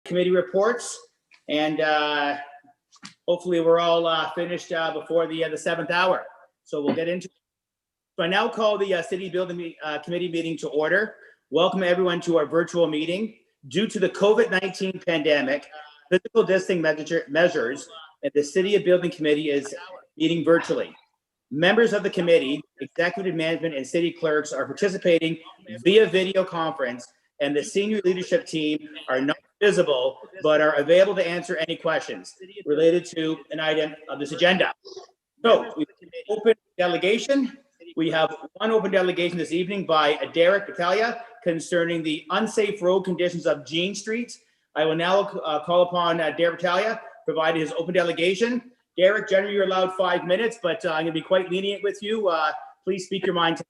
committee reports, and hopefully we're all finished before the 7th hour. So we'll get into it. So I now call the City Building Committee meeting to order. Welcome everyone to our virtual meeting. Due to the COVID-19 pandemic, physical distancing measures, and the City of Building Committee is meeting virtually. Members of the committee, executive management, and city clerks are participating via video conference, and the senior leadership team are not visible, but are available to answer any questions related to an item of this agenda. So, we open delegation. We have one open delegation this evening by Derek Battaglia concerning the unsafe road conditions of Jean Street. I will now call upon Derek Battaglia, provide his open delegation. Derek, generally you're allowed 5 minutes, but I'm going to be quite lenient with you. Please speak your mind.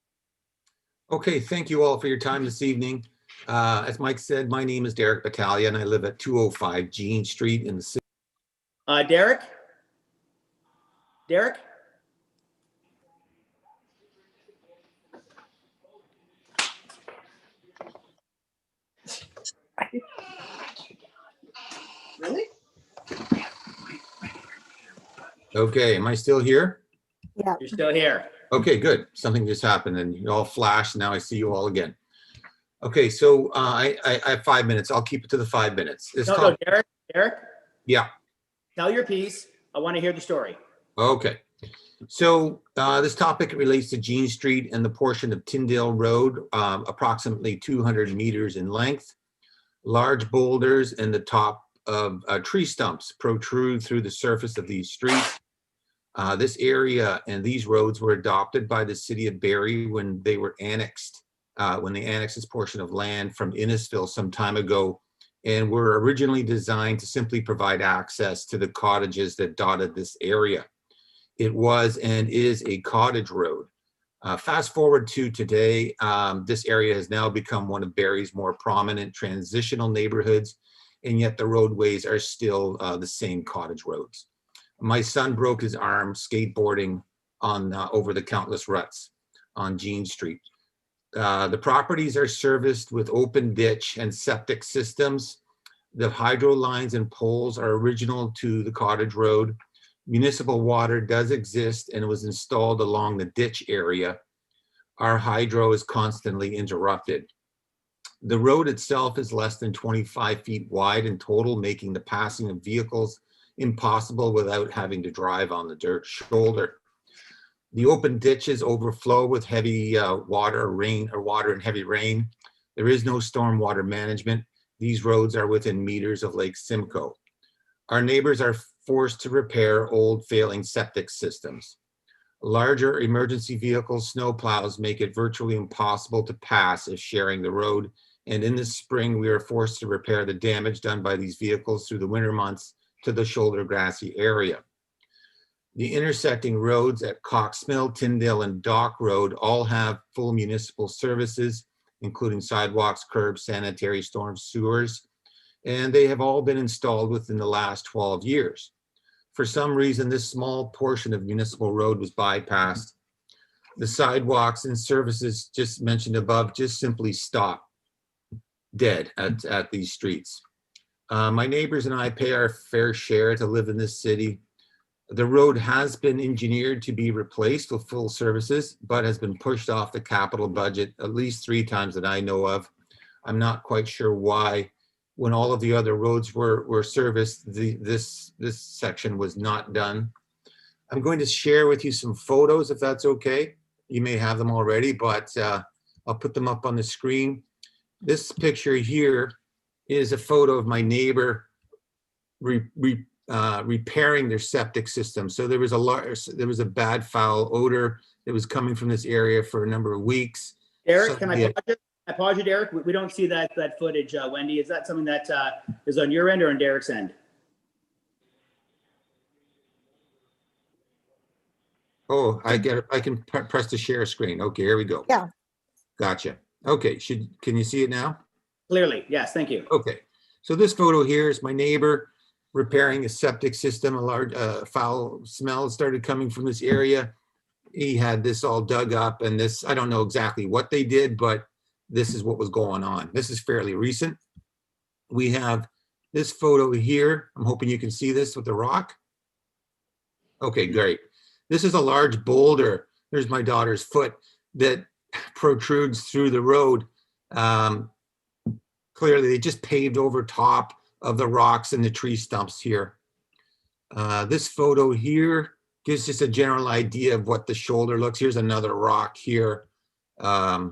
Okay, thank you all for your time this evening. As Mike said, my name is Derek Battaglia, and I live at 205 Jean Street in the city. Derek? Derek? Really? Okay, am I still here? Yeah. You're still here. Okay, good. Something just happened and you all flashed. Now I see you all again. Okay, so I have 5 minutes. I'll keep it to the 5 minutes. No, Derek? Yeah. Tell your piece. I want to hear the story. Okay. So this topic relates to Jean Street and the portion of Tyndale Road, approximately 200 meters in length. Large boulders and the top of tree stumps protrude through the surface of these streets. This area and these roads were adopted by the city of Barrie when they were annexed, when they annexed this portion of land from Innisfil some time ago, and were originally designed to simply provide access to the cottages that dotted this area. It was and is a cottage road. Fast forward to today, this area has now become one of Barrie's more prominent transitional neighborhoods, and yet the roadways are still the same cottage roads. My son broke his arm skateboarding on over the countless ruts on Jean Street. The properties are serviced with open ditch and septic systems. The hydro lines and poles are original to the cottage road. Municipal water does exist and was installed along the ditch area. Our hydro is constantly interrupted. The road itself is less than 25 feet wide in total, making the passing of vehicles impossible without having to drive on the dirt shoulder. The open ditches overflow with heavy water and heavy rain. There is no stormwater management. These roads are within meters of Lake Simcoe. Our neighbors are forced to repair old failing septic systems. Larger emergency vehicles, snowplows make it virtually impossible to pass if sharing the road. And in the spring, we are forced to repair the damage done by these vehicles through the winter months to the shoulder grassy area. The intersecting roads at Cox Mill, Tyndale, and Dock Road all have full municipal services, including sidewalks, curbs, sanitary storm sewers, and they have all been installed within the last 12 years. For some reason, this small portion of municipal road was bypassed. The sidewalks and services just mentioned above just simply stop dead at these streets. My neighbors and I pay our fair share to live in this city. The road has been engineered to be replaced with full services, but has been pushed off the capital budget at least 3 times that I know of. I'm not quite sure why. When all of the other roads were serviced, this section was not done. I'm going to share with you some photos, if that's okay. You may have them already, but I'll put them up on the screen. This picture here is a photo of my neighbor repairing their septic system. So there was a bad foul odor that was coming from this area for a number of weeks. Derek, can I pause you, Derek? We don't see that footage, Wendy. Is that something that is on your end or on Derek's end? Oh, I get it. I can press the share screen. Okay, here we go. Yeah. Gotcha. Okay, can you see it now? Clearly, yes, thank you. Okay, so this photo here is my neighbor repairing a septic system. A large foul smell started coming from this area. He had this all dug up, and this, I don't know exactly what they did, but this is what was going on. This is fairly recent. We have This photo here, I'm hoping you can see this with the rock. Okay, great. This is a large boulder. There's my daughter's foot that protrudes through the road. Clearly, they just paved over top of the rocks and the tree stumps here. This photo here gives just a general idea of what the shoulder looks. Here's another rock here. Yeah,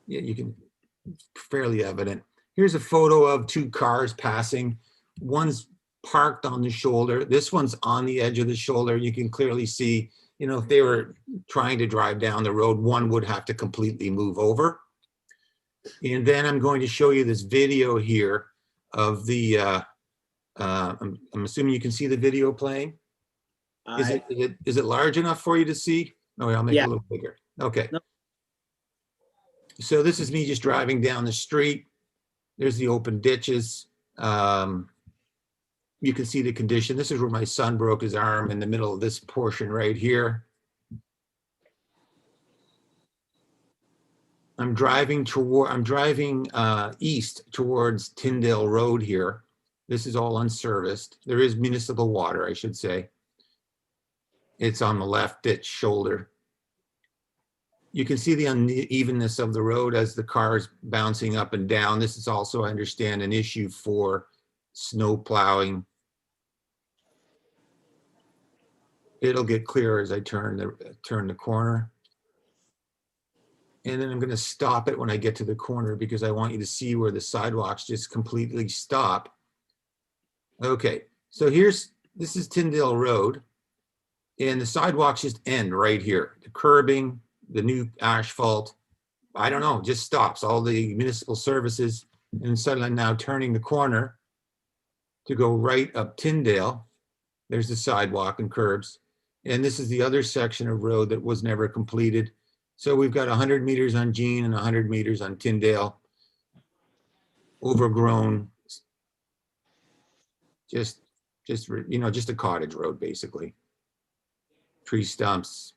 you can, fairly evident. Here's a photo of two cars passing. One's parked on the shoulder. This one's on the edge of the shoulder. You can clearly see, you know, if they were trying to drive down the road, one would have to completely move over. And then I'm going to show you this video here of the, I'm assuming you can see the video playing. Is it large enough for you to see? Oh, I'll make it a little bigger. Okay. No. So this is me just driving down the street. There's the open ditches. You can see the condition. This is where my son broke his arm, in the middle of this portion right here. I'm driving east towards Tyndale Road here. This is all unserviced. There is municipal water, I should say. It's on the left ditch shoulder. You can see the unevenness of the road as the cars bouncing up and down. This is also, I understand, an issue for snow plowing. It'll get clearer as I turn the corner. And then I'm going to stop it when I get to the corner because I want you to see where the sidewalks just completely stop. Okay, so this is Tyndale Road, and the sidewalks just end right here. The curbing, the new asphalt, I don't know, just stops. All the municipal services, and suddenly I'm now turning the corner to go right up Tyndale. There's the sidewalk and curbs. And this is the other section of road that was never completed. So we've got 100 meters on Jean and 100 meters on Tyndale. Overgrown, just a cottage road, basically. Tree stumps.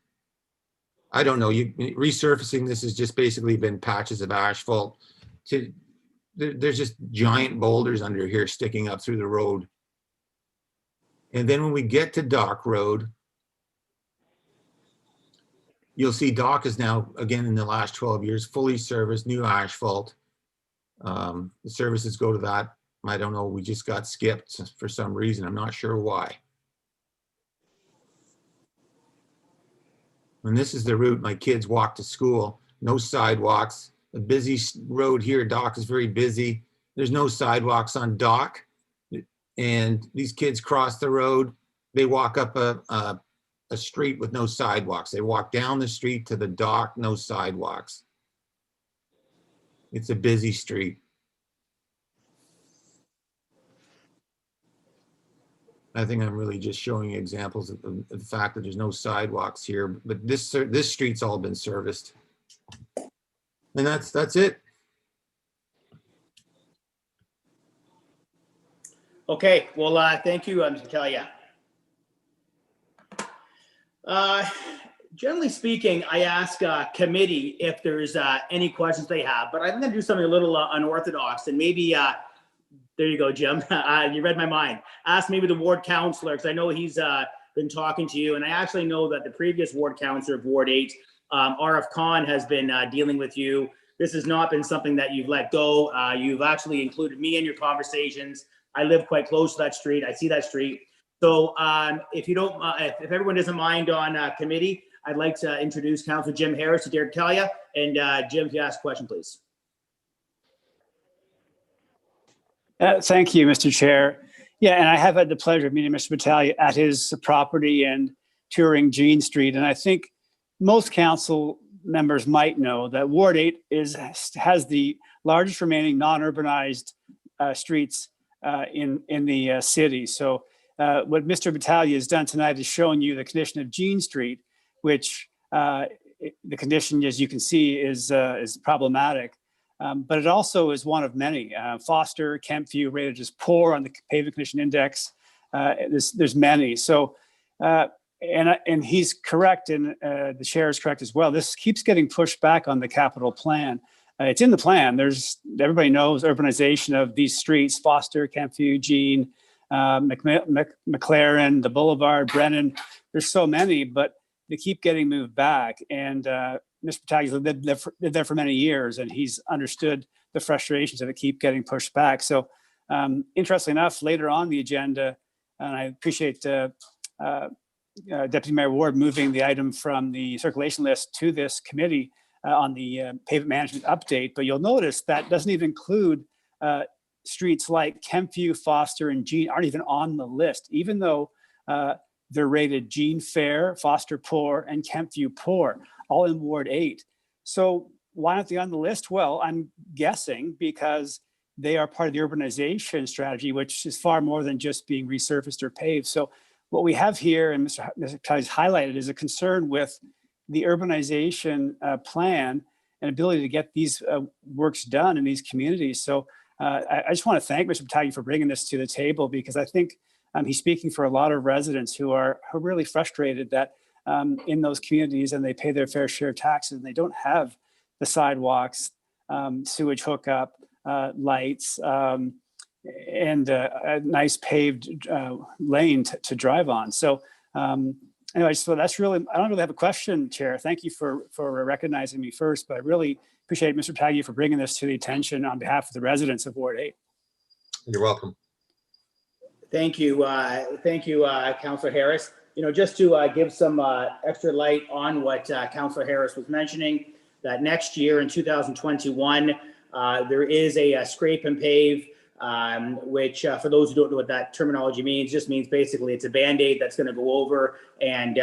I don't know, resurfacing this has just basically been patches of asphalt. There's just giant boulders under here sticking up through the road. And then when we get to Dock Road, you'll see Dock is now, again, in the last 12 years, fully serviced, new asphalt. The services go to that. I don't know, we just got skipped for some reason. I'm not sure why. And this is the route my kids walk to school. No sidewalks. A busy road here. Dock is very busy. There's no sidewalks on Dock. And these kids cross the road. They walk up a street with no sidewalks. They walk down the street to the Dock, no sidewalks. It's a busy street. I think I'm really just showing you examples of the fact that there's no sidewalks here, but this street's all been serviced. And that's it. Okay, well, thank you, Mr. Talia. Generally speaking, I ask committee if there's any questions they have, but I'm going to do something a little unorthodox, and maybe there you go, Jim. You read my mind. Ask maybe the ward councillor, because I know he's been talking to you, and I actually know that the previous ward councillor of Ward 8, RF Khan, has been dealing with you. This has not been something that you've let go. You've actually included me in your conversations. I live quite close to that street. I see that street. So if you don't, if everyone doesn't mind on committee, I'd like to introduce Councillor Jim Harris to Derek Talia. And Jim, if you ask a question, please. Thank you, Mr. Chair. Yeah, and I have had the pleasure of meeting Mr. Battaglia at his property and touring Jean Street. And I think most council members might know that Ward 8 has the largest remaining non-urbanized streets in the city. So what Mr. Battaglia has done tonight is showing you the condition of Jean Street, which the condition, as you can see, is problematic. But it also is one of many. Foster, Kempview rated as poor on the pavement condition index. There's many. So, and he's correct, and the chair is correct as well. This keeps getting pushed back on the capital plan. it's in the plan. Everybody knows urbanization of these streets: Foster, Kempview, Eugene, McLaren, the Boulevard, Brennan. There's so many, but they keep getting moved back. And Mr. Battaglia lived there for many years, and he's understood the frustrations of it keep getting pushed back. So interestingly enough, later on the agenda, and I appreciate Deputy Mayor Ward moving the item from the circulation list to this committee on the pavement management update, but you'll notice that doesn't even include streets like Kempview, Foster, and Jean aren't even on the list, even though they're rated Jean Fair, Foster Poor, and Kempview Poor, all in Ward 8. So why aren't they on the list? Well, I'm guessing because they are part of the urbanization strategy, which is far more than just being resurfaced or paved. So what we have here, and Mr. Battaglia's highlighted, is a concern with the urbanization plan and ability to get these works done in these communities. So I just want to thank Mr. Battaglia for bringing this to the table, because I think he's speaking for a lot of residents who are really frustrated that in those communities, and they pay their fair share of taxes, and they don't have the sidewalks, sewage hookup, lights, and a nice paved lane to drive on. So anyway, so that's really, I don't really have a question, Chair. Thank you for recognizing me first, but I really appreciate Mr. Battaglia for bringing this to the attention on behalf of the residents of Ward 8. You're welcome. Thank you, Councillor Harris. Just to give some extra light on what Councillor Harris was mentioning, that next year in 2021, there is a scrape and pave, which for those who don't know what that terminology means, just means basically it's a Band-Aid that's going to go over, and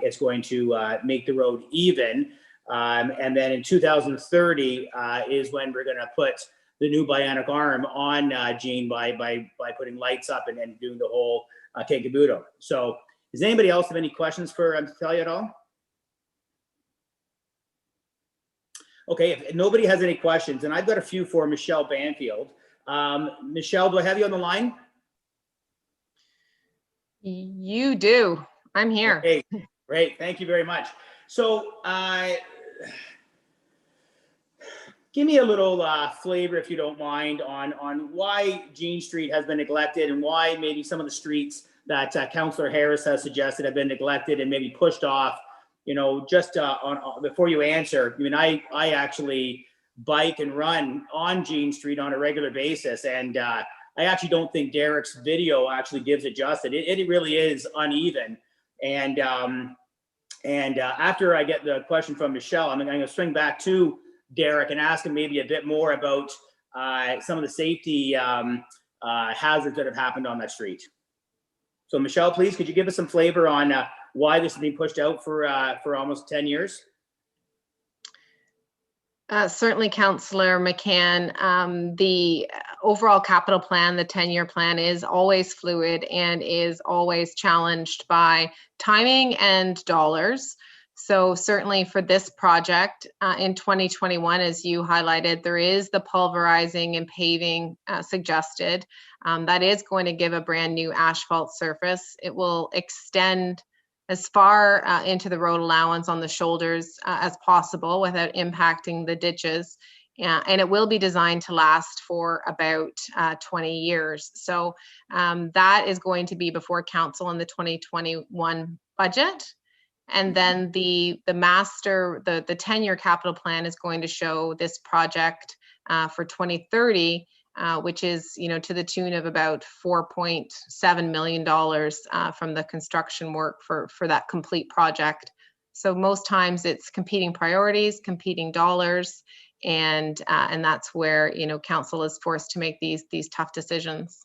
it's going to make the road even. And then in 2030 is when we're going to put the new bionic arm on Jean by putting lights up and doing the whole kit and caboodle. So does anybody else have any questions for Talia at all? Okay, if nobody has any questions, and I've got a few for Michelle Banfield. Michelle, do I have you on the line? You do. I'm here. Okay, great. Thank you very much. So give me a little flavor, if you don't mind, on why Jean Street has been neglected, and why maybe some of the streets that Councillor Harris has suggested have been neglected and maybe pushed off. Just before you answer, I actually bike and run on Jean Street on a regular basis, and I actually don't think Derek's video actually gives it justice. It really is uneven, and after I get the question from Michelle, I'm going to swing back to Derek and ask him maybe a bit more about some of the safety hazards that have happened on that street. So Michelle, please, could you give us some flavor on why this has been pushed out for almost 10 years? Certainly, Councillor McCann. The overall capital plan, the 10-year plan, is always fluid and is always challenged by timing and dollars. So certainly for this project in 2021, as you highlighted, there is the pulverizing and paving suggested. That is going to give a brand new asphalt surface. It will extend as far into the road allowance on the shoulders as possible without impacting the ditches. And it will be designed to last for about 20 years. So that is going to be before council in the 2021 budget. And then the 10-year capital plan is going to show this project for 2030, which is, to the tune of about $4.7 million from the construction work for that complete project. So most times it's competing priorities, competing dollars, and that's where, council is forced to make these tough decisions.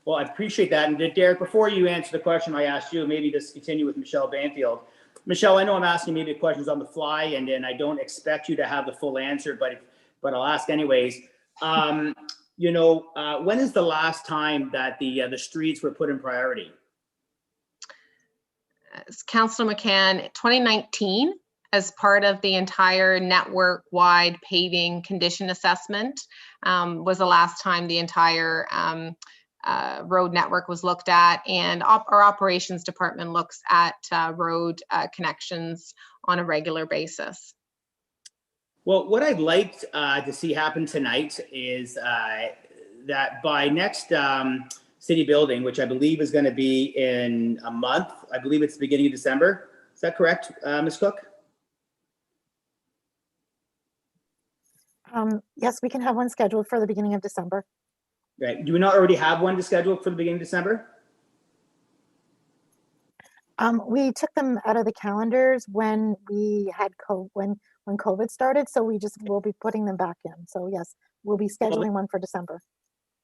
Well, I appreciate that. And Derek, before you answer the question I asked you, maybe just continue with Michelle Banfield. Michelle, I know I'm asking maybe questions on the fly, and I don't expect you to have the full answer, but I'll ask anyways. When is the last time that the streets were put in priority? Councillor McCann, 2019, as part of the entire network-wide paving condition assessment, was the last time the entire road network was looked at, and our operations department looks at road connections on a regular basis. Well, what I'd like to see happen tonight is that by next city building, which I believe is going to be in a month, I believe it's the beginning of December. Is that correct, Ms. Cook? Yes, we can have one scheduled for the beginning of December. Right. Do we not already have one scheduled for the beginning of December? We took them out of the calendars when we had when COVID started, so we'll be putting them back in. So yes, we'll be scheduling one for December.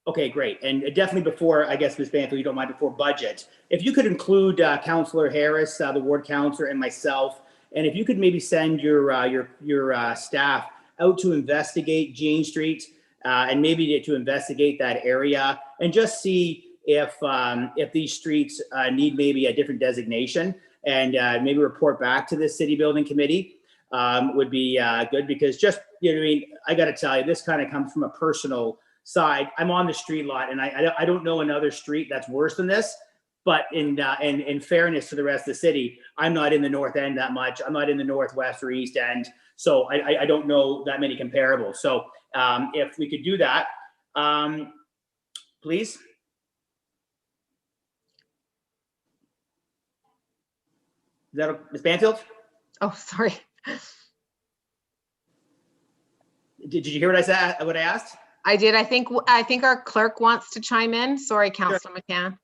Okay, great. And definitely before, I guess, Ms. Banfield, you don't mind, before budget, if you could include Councillor Harris, the ward councillor, and myself, and if you could maybe send your staff out to investigate Jean Street and maybe to investigate that area and just see if these streets need maybe a different designation, and maybe report back to the city building committee would be good, because just, you know what I mean, I got to tell you, this kind of comes from a personal side. I'm on the street lot, and I don't know another street that's worse than this. But in fairness to the rest of the city, I'm not in the north end that much. I'm not in the northwest or east end, so I don't know that many comparables. So if we could do that, please. Is that Ms. Banfield? Oh, sorry. Did you hear what I said? What I asked? I did. I think our clerk wants to chime in. Sorry, Councillor McCann.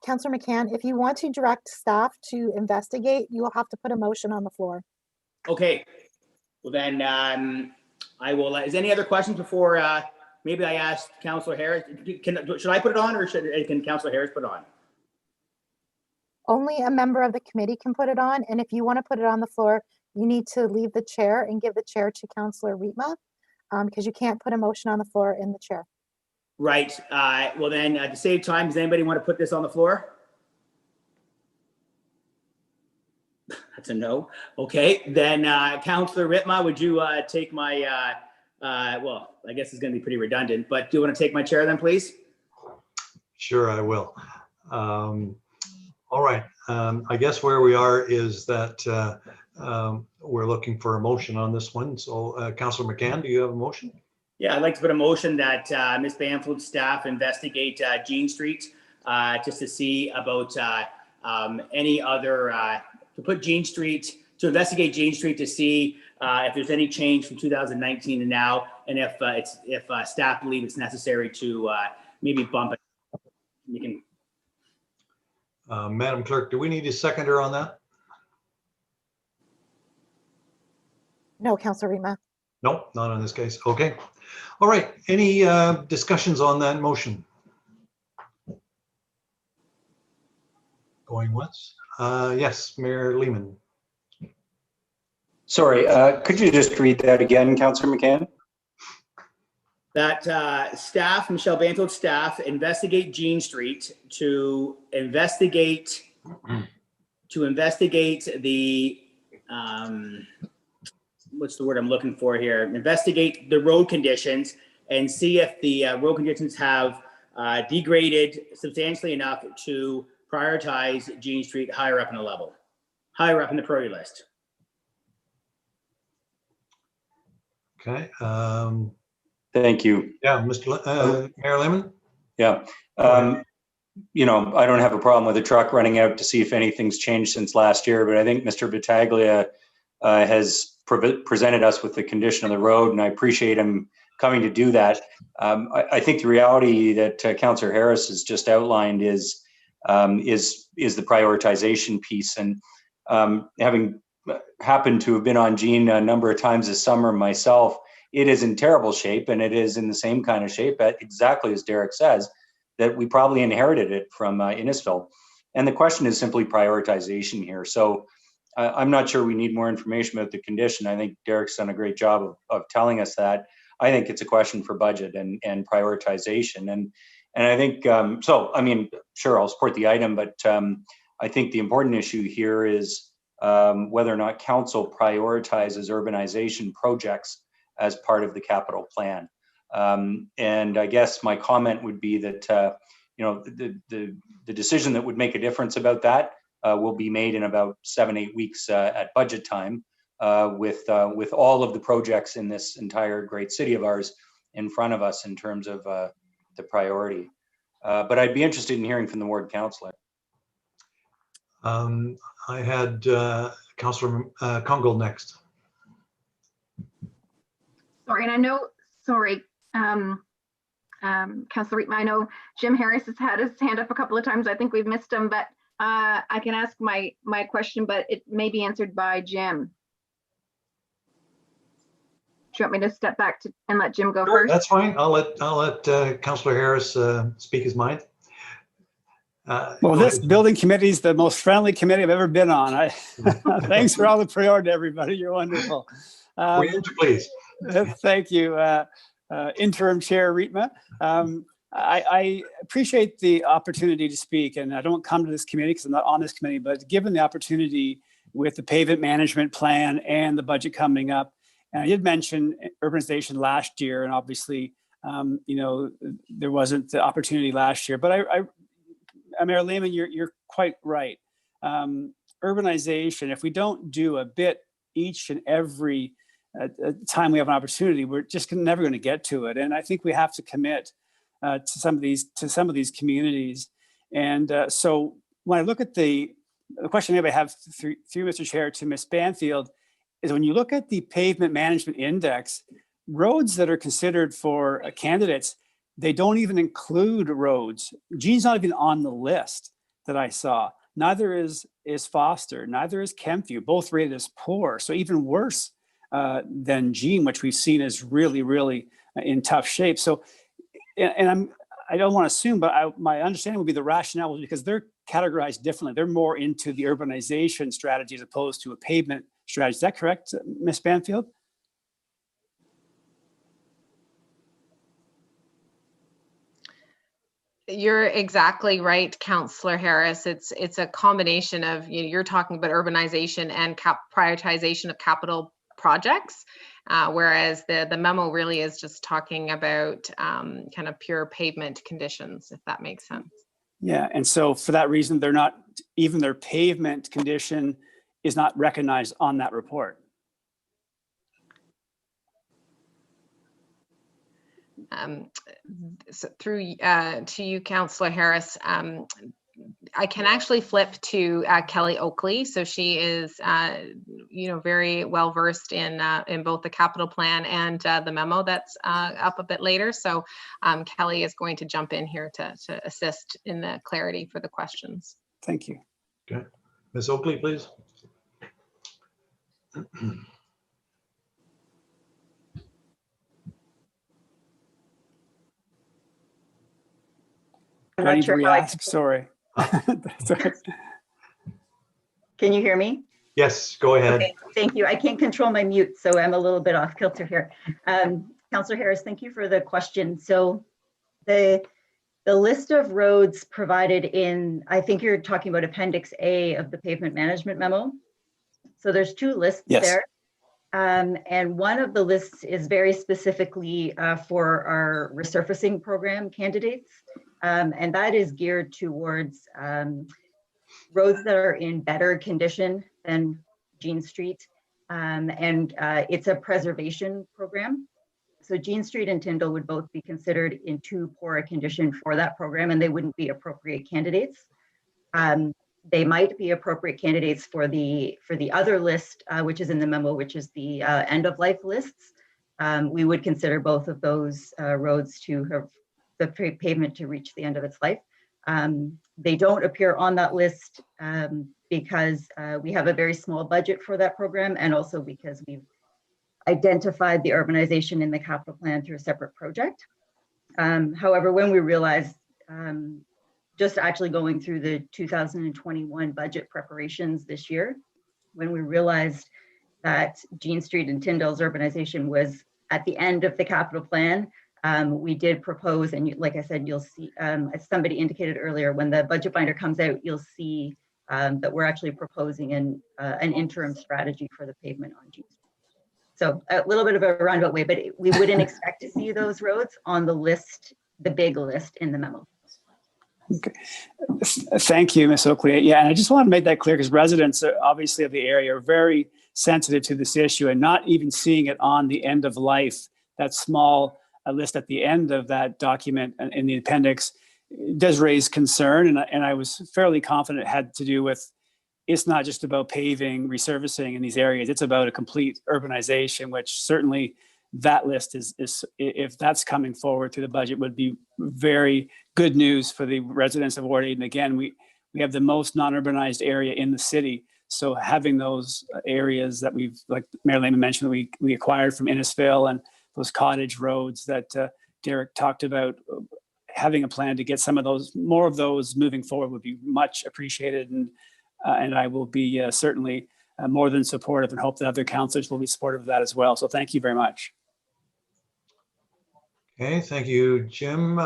Councillor McCann, if you want to direct staff to investigate, you will have to put a motion on the floor. Okay. Well, then I will. Is any other questions before maybe I ask Councillor Harris? Should I put it on, or can Councillor Harris put it on? Only a member of the committee can put it on, and if you want to put it on the floor, you need to leave the chair and give the chair to Councillor Rietma, because you can't put a motion on the floor in the chair. Right. Well, then to save time, does anybody want to put this on the floor? That's a no. Okay. Then Councillor Rietma, would you take my, well, I guess it's going to be pretty redundant, but do you want to take my chair then, please? Sure, I will. All right. I guess where we are is that we're looking for a motion on this one. So Councillor McCann, do you have a motion? Yeah, I'd like to put a motion that Ms. Banfield's staff investigate Jean Street just to see about any other, to investigate Jean Street to see if there's any change from 2019 to now, and if staff believe it's necessary to maybe bump it. You can. Madam Clerk, do we need a seconder on that? No, Councillor Rietma. Nope, not in this case. Okay. All right. Any discussions on that motion? Going once? Yes, Mayor Lehman. Sorry, could you just read that again, Councillor McCann? That staff, Michelle Banfield's staff, investigate Jean Street to investigate the what's the word I'm looking for here? Investigate the road conditions and see if the road conditions have degraded substantially enough to prioritize Jean Street higher up in the level, higher up in the priority list. Okay. Thank you. Yeah, Mr. Mayor Lehman. Yeah. You know, I don't have a problem with a truck running out to see if anything's changed since last year, but I think Mr. Battaglia has presented us with the condition of the road, and I appreciate him coming to do that. I think the reality that Councillor Harris has just outlined is the prioritization piece. And having happened to have been on Jean a number of times this summer myself, it is in terrible shape, and it is in the same kind of shape, exactly as Derek says, that we probably inherited it from Innisfil. And the question is simply prioritization here. So I'm not sure we need more information about the condition. I think Derek's done a great job of telling us that. I think it's a question for budget and prioritization. And I think, so, I mean, sure, I'll support the item, but I think the important issue here is whether or not council prioritizes urbanization projects as part of the capital plan. And I guess my comment would be that, you know, the decision that would make a difference about that will be made in about 7-8 weeks at budget time. with all of the projects in this entire great city of ours in front of us in terms of the priority. But I'd be interested in hearing from the ward councillor. I had Councillor Congal next. Sorry, and I know, sorry, Councillor Reitman, I know Jim Harris has had his hand up a couple of times. I think we've missed him, but I can ask my question, but it may be answered by Jim. Do you want me to step back and let Jim go first? That's fine. I'll let Councillor Harris speak his mind. Well, this building committee is the most friendly committee I've ever been on. Thanks for all the priority, everybody. You're wonderful. Please. Thank you, Interim Chair Reitma. I appreciate the opportunity to speak, and I don't come to this committee because I'm not on this committee, but given the opportunity with the pavement management plan and the budget coming up, and I did mention urbanization last year, and obviously, there wasn't the opportunity last year, but Mayor Lehman, you're quite right. Urbanization, if we don't do a bit each and every time we have an opportunity, we're just never going to get to it. And I think we have to commit to some of these communities. And so when I look at the question maybe I have through Mr. Chair to Ms. Banfield is when you look at the pavement management index, roads that are considered for candidates, they don't even include roads. Gene's not even on the list that I saw. Neither is Foster, neither is Kempview, both rated as poor. So even worse than Gene, which we've seen is really, really in tough shape. So, and I don't want to assume, but my understanding would be the rationale was because they're categorized differently. They're more into the urbanization strategy as opposed to a pavement strategy. Is that correct, Ms. Banfield? You're exactly right, Councillor Harris. It's a combination of, you're talking about urbanization and prioritization of capital projects, whereas the memo really is just talking about kind of pure pavement conditions, if that makes sense. Yeah, and so for that reason, they're not, even their pavement condition is not recognized on that report. So through to you, Councillor Harris, I can actually flip to Kelly Oakley. So she is, very well versed in both the capital plan and the memo that's up a bit later. So Kelly is going to jump in here to assist in the clarity for the questions. Thank you. Okay, Ms. Oakley, please. Do I need to re-ask? Sorry. Can you hear me? Yes, go ahead. Okay, thank you. I can't control my mute, so I'm a little bit off kilter here. Councillor Harris, thank you for the question. So the list of roads provided in, I think you're talking about Appendix A of the pavement management memo. So there's two lists there. And one of the lists is very specifically for our resurfacing program candidates. And that is geared towards roads that are in better condition than Jean Street. It's a preservation program. So Jean Street and Tyndall would both be considered in too poor a condition for that program, and they wouldn't be appropriate candidates. They might be appropriate candidates for the other list, which is in the memo, which is the end of life lists. We would consider both of those roads to have the pavement to reach the end of its life. They don't appear on that list because we have a very small budget for that program, and also because we've identified the urbanization in the capital plan through a separate project. However, when we realized, just actually going through the 2021 budget preparations this year, when we realized that Jean Street and Tyndall's urbanization was at the end of the capital plan, we did propose, and like I said, you'll see, as somebody indicated earlier, when the budget binder comes out, you'll see that we're actually proposing an interim strategy for the pavement on Jean Street. So a little bit of a roundabout way, but we wouldn't expect to see those roads on the list, the big list in the memo. Okay. Thank you, Ms. Oakley. Yeah, and I just want to make that clear because residents, obviously, of the area are very sensitive to this issue, and not even seeing it on the end of life, that small list at the end of that document in the appendix does raise concern. And I was fairly confident it had to do with, it's not just about paving, resurfacing in these areas, it's about a complete urbanization, which certainly that list is if that's coming forward through the budget, would be very good news for the residents of Ward 8. And again, we have the most non-urbanized area in the city. So having those areas that we've, like Mayor Lehman mentioned, we acquired from Innisfail, and those cottage roads that Derek talked about, having a plan to get some of those, more of those moving forward would be much appreciated. And I will be certainly more than supportive, and hope that other councillors will be supportive of that as well. So thank you very much. Okay, thank you, Jim.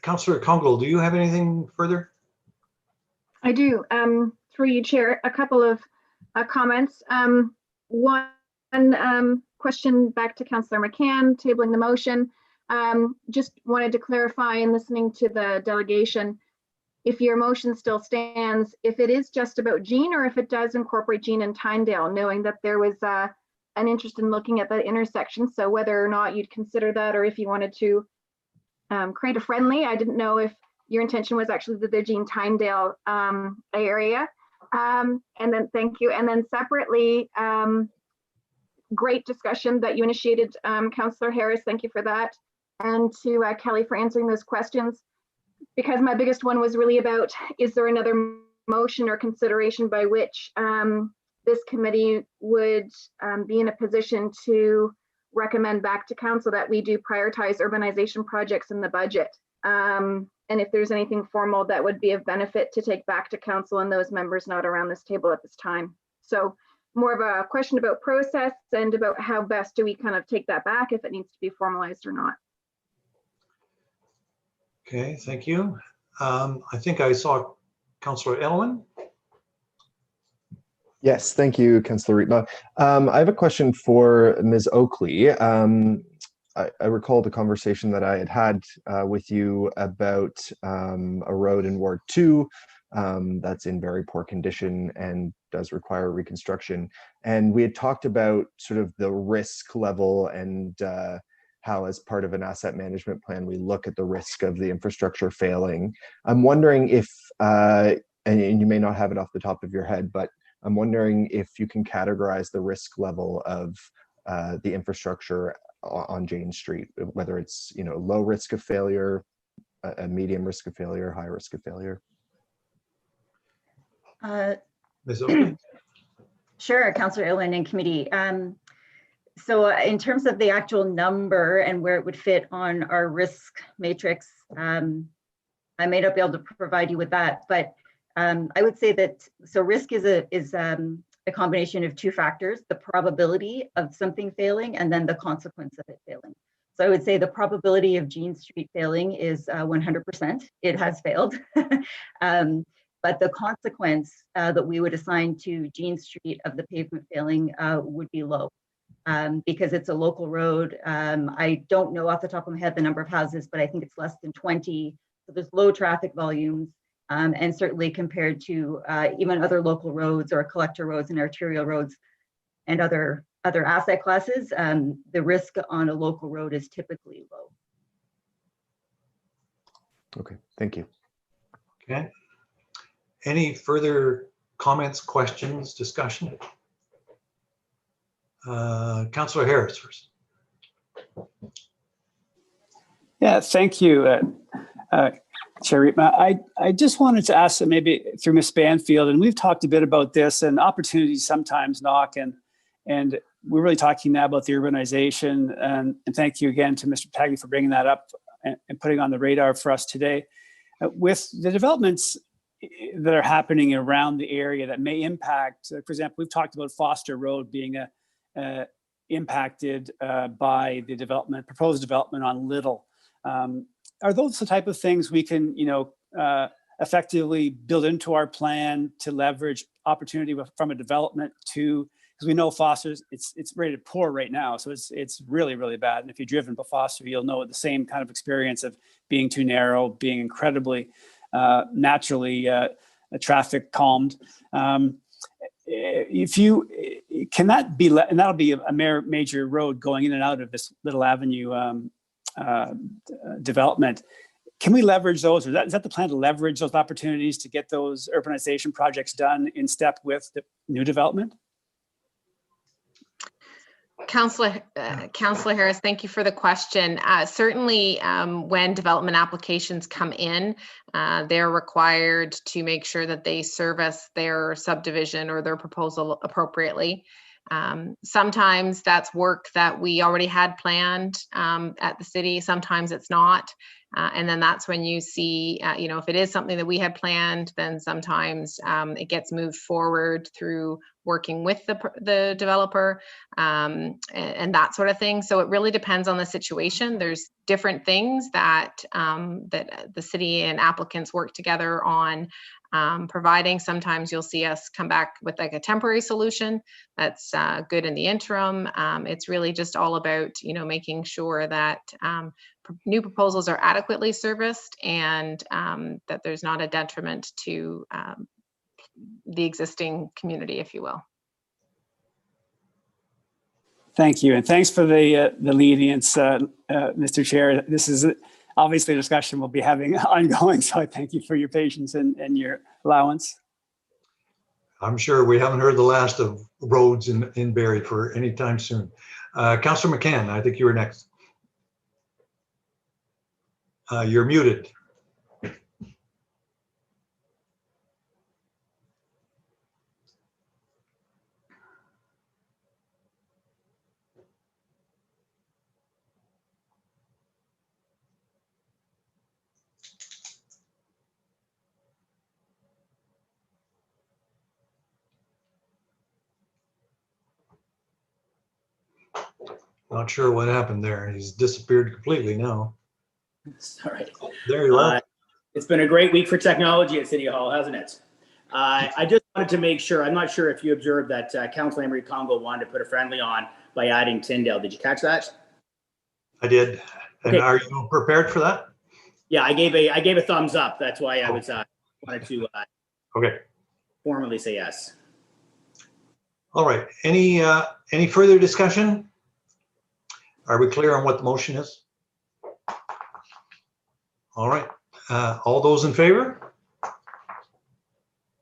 Councillor Congle, do you have anything further? I do. Through you, Chair, a couple of comments. One question back to Councillor McCann, tabling the motion. Just wanted to clarify, in listening to the delegation, if your motion still stands, if it is just about Jean, or if it does incorporate Jean and Tyndale, knowing that there was an interest in looking at that intersection. So whether or not you'd consider that, or if you wanted to create a friendly, I didn't know if your intention was actually the Jean Tyndale area. And then thank you. And then separately, great discussion that you initiated, Councillor Harris. Thank you for that. And to Kelly for answering those questions, because my biggest one was really about, is there another motion or consideration by which this committee would be in a position to recommend back to council that we do prioritize urbanization projects in the budget. And if there's anything formal that would be of benefit to take back to council and those members not around this table at this time. So more of a question about process and about how best do we kind of take that back, if it needs to be formalized or not. Okay, thank you. I think I saw Councillor Elwin. Yes, thank you, Councillor Rietma. I have a question for Ms. Oakley. I recall the conversation that I had with you about a road in Ward 2 that's in very poor condition and does require reconstruction. And we had talked about sort of the risk level and how, as part of an asset management plan, we look at the risk of the infrastructure failing. I'm wondering if, and you may not have it off the top of your head, but I'm wondering if you can categorize the risk level of the infrastructure on Jane Street, whether it's, you know, low risk of failure, a medium risk of failure, high risk of failure. Ms. Oakley. Sure, Councillor Irwin and committee. So in terms of the actual number and where it would fit on our risk matrix, I may not be able to provide you with that, but I would say that, so risk is a combination of two factors: the probability of something failing and then the consequence of it failing. So I would say the probability of Jean Street failing is 100%. It has failed. But the consequence that we would assign to Jean Street of the pavement failing would be low, because it's a local road. I don't know off the top of my head the number of houses, but I think it's less than 20. So there's low traffic volumes. And certainly compared to even other local roads or collector roads and arterial roads and other asset classes, the risk on a local road is typically low. Okay, thank you. Okay. Any further comments, questions, discussion? Councillor Harris first. Yeah, thank you, Chair Rietma. I just wanted to ask, maybe through Ms. Banfield, and we've talked a bit about this, and opportunities sometimes knock, and we're really talking now about the urbanization, and thank you again to Mr. Taggy for bringing that up and putting on the radar for us today. With the developments that are happening around the area that may impact, for example, we've talked about Foster Road being impacted by the proposed development on Little. Are those the type of things we can, effectively build into our plan to leverage opportunity from a development to, because we know Foster's, it's rated poor right now. So it's really, really bad. And if you've driven by Foster, you'll know the same kind of experience of being too narrow, being incredibly naturally traffic calmed. if you, can that be, and that'll be a major road going in and out of this Little Avenue development. Can we leverage those, or is that the plan, to leverage those opportunities to get those urbanization projects done in step with the new development? Councillor Harris, thank you for the question. Certainly, when development applications come in, they're required to make sure that they service their subdivision or their proposal appropriately. Sometimes that's work that we already had planned at the city. Sometimes it's not. And then that's when you see, if it is something that we had planned, then sometimes it gets moved forward through working with the developer and that sort of thing. So it really depends on the situation. There's different things that that the city and applicants work together on providing. Sometimes you'll see us come back with like a temporary solution that's good in the interim. It's really just all about, making sure that new proposals are adequately serviced and that there's not a detriment to the existing community, if you will. Thank you, and thanks for the lenience, Mr. Chair. This is obviously a discussion we'll be having ongoing, so I thank you for your patience and your allowance. I'm sure we haven't heard the last of roads in Barrie for any time soon. Councillor McCann, I think you were next. You're muted. Not sure what happened there. He's disappeared completely now. Sorry. There you are. It's been a great week for technology at City Hall, hasn't it? I just wanted to make sure, I'm not sure if you observed that Councilor Emery Congo wanted to put a friendly on by adding Tyndale. Did you catch that? I did. And Okay. are you prepared for that? Yeah, I gave a thumbs up. That's why I was wanted to Okay. formally say yes. All right. Any further discussion? Are we clear on what the motion is? All right. All those in favor?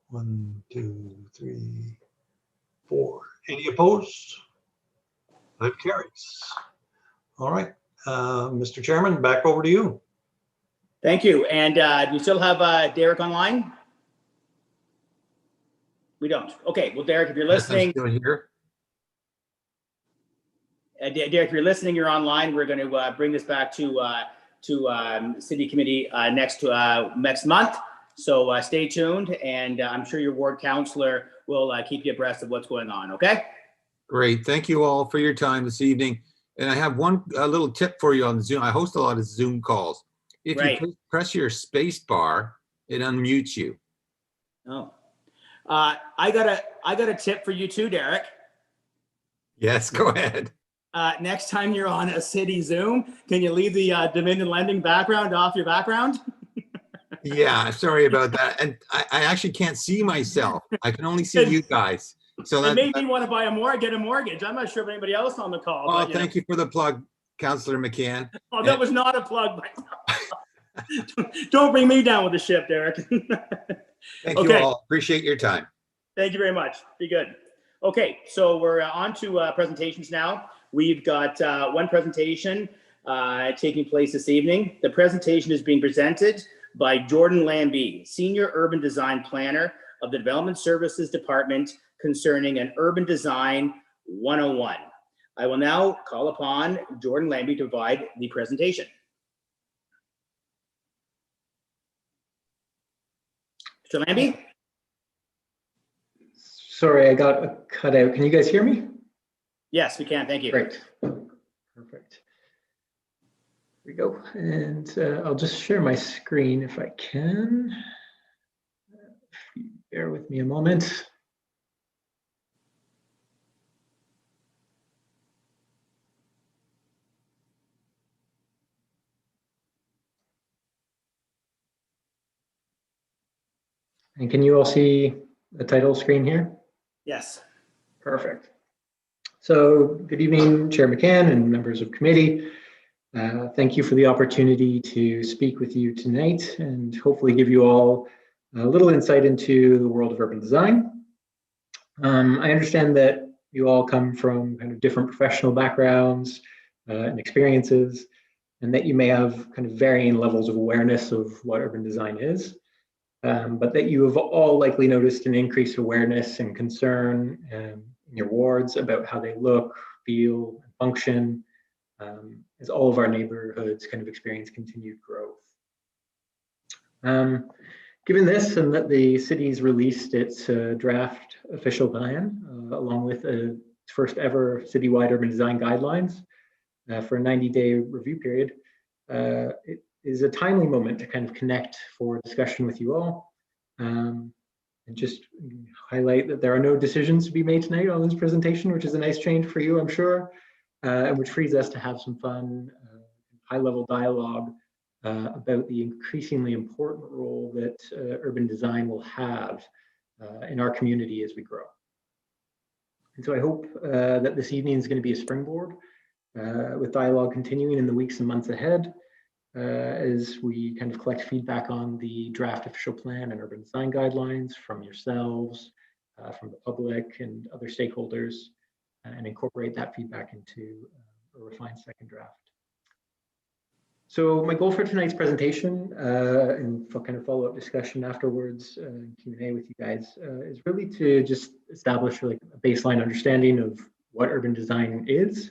1, 2, 3, 4. Any opposed? That carries. All right. Mr. Chairman, back over to you. Thank you. And do you still have Derek online? We don't. Okay. Well, Derek, if you're listening, Yes, I'm still here. Derek, if you're listening, you're online. We're going to bring this back to City Committee next month. So stay tuned, and I'm sure your ward councillor will keep you abreast of what's going on. Okay. Great. Thank you all for your time this evening. And I have a little tip for you on Zoom. I host a lot of Zoom calls. If you press your space bar, it unmutes you. Oh, I got a tip for you too, Derek. Yes, go ahead. Next time you're on a city Zoom, can you leave the Dominion Lending background off your background? Yeah, sorry about that. And I actually can't see myself. I can only see you guys. So it made me want to get a mortgage. I'm not sure if anybody else on the call. Oh, but, thank you for the plug, Councillor McCann. Oh, that was not a plug. Don't bring me down with the ship, Derek. Thank you all. Appreciate your time. Thank you very much. Be good. Okay, so we're on to presentations now. We've got one presentation taking place this evening. The presentation is being presented by Jordan Lambie, Senior Urban Design Planner of the Development Services Department, concerning an Urban Design 101. I will now call upon Jordan Lambie to provide the presentation. Mr. Lambie? Sorry, I got cut out. Can you guys hear me? Yes, we can. Thank you. Great. Perfect. Here we go. And I'll just share my screen if I can. Bear with me a moment. And can you all see the title screen here? Yes. Perfect. So good evening, Chair McCann and members of committee. Thank you for the opportunity to speak with you tonight and hopefully give you all a little insight into the world of urban design. I understand that you all come from kind of different professional backgrounds and experiences, and that you may have kind of varying levels of awareness of what urban design is, but that you have all likely noticed an increased awareness and concern in your wards about how they look, feel, and function, as all of our neighborhoods kind of experience continued growth. Given this, and that the city's released its draft official plan, along with its first ever citywide urban design guidelines for a 90-day review period, it is a timely moment to kind of connect for discussion with you all. And just highlight that there are no decisions to be made tonight on this presentation, which is a nice change for you, I'm sure, and which frees us to have some fun, high-level dialogue about the increasingly important role that urban design will have in our community as we grow. And so I hope that this evening is going to be a springboard with dialogue continuing in the weeks and months ahead as we kind of collect feedback on the draft official plan and urban design guidelines from yourselves, from the public and other stakeholders, and incorporate that feedback into a refined second draft. So my goal for tonight's presentation and for kind of follow-up discussion afterwards, Q&A with you guys, is really to just establish like a baseline understanding of what urban design is,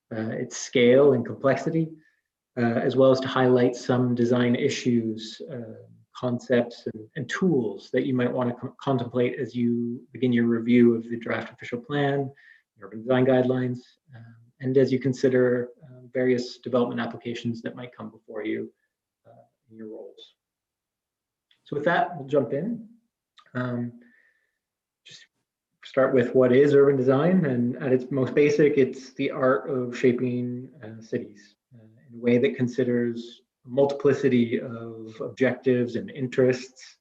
its scale and complexity, as well as to highlight some design issues, concepts, and tools that you might want to contemplate as you begin your review of the draft official plan, urban design guidelines, and as you consider various development applications that might come before you in your roles. So with that, we'll jump in. Just start with what is urban design, and at its most basic, it's the art of shaping cities in a way that considers a multiplicity of objectives and interests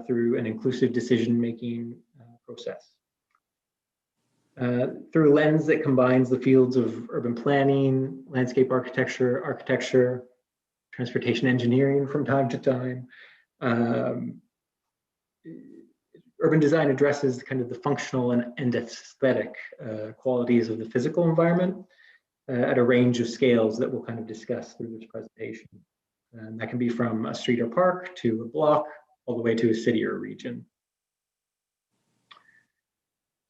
through an inclusive decision-making process. Through a lens that combines the fields of urban planning, landscape architecture, transportation engineering from time to time. Urban design addresses kind of the functional and aesthetic qualities of the physical environment at a range of scales that we'll kind of discuss through this presentation. And that can be from a street or park to a block, all the way to a city or a region.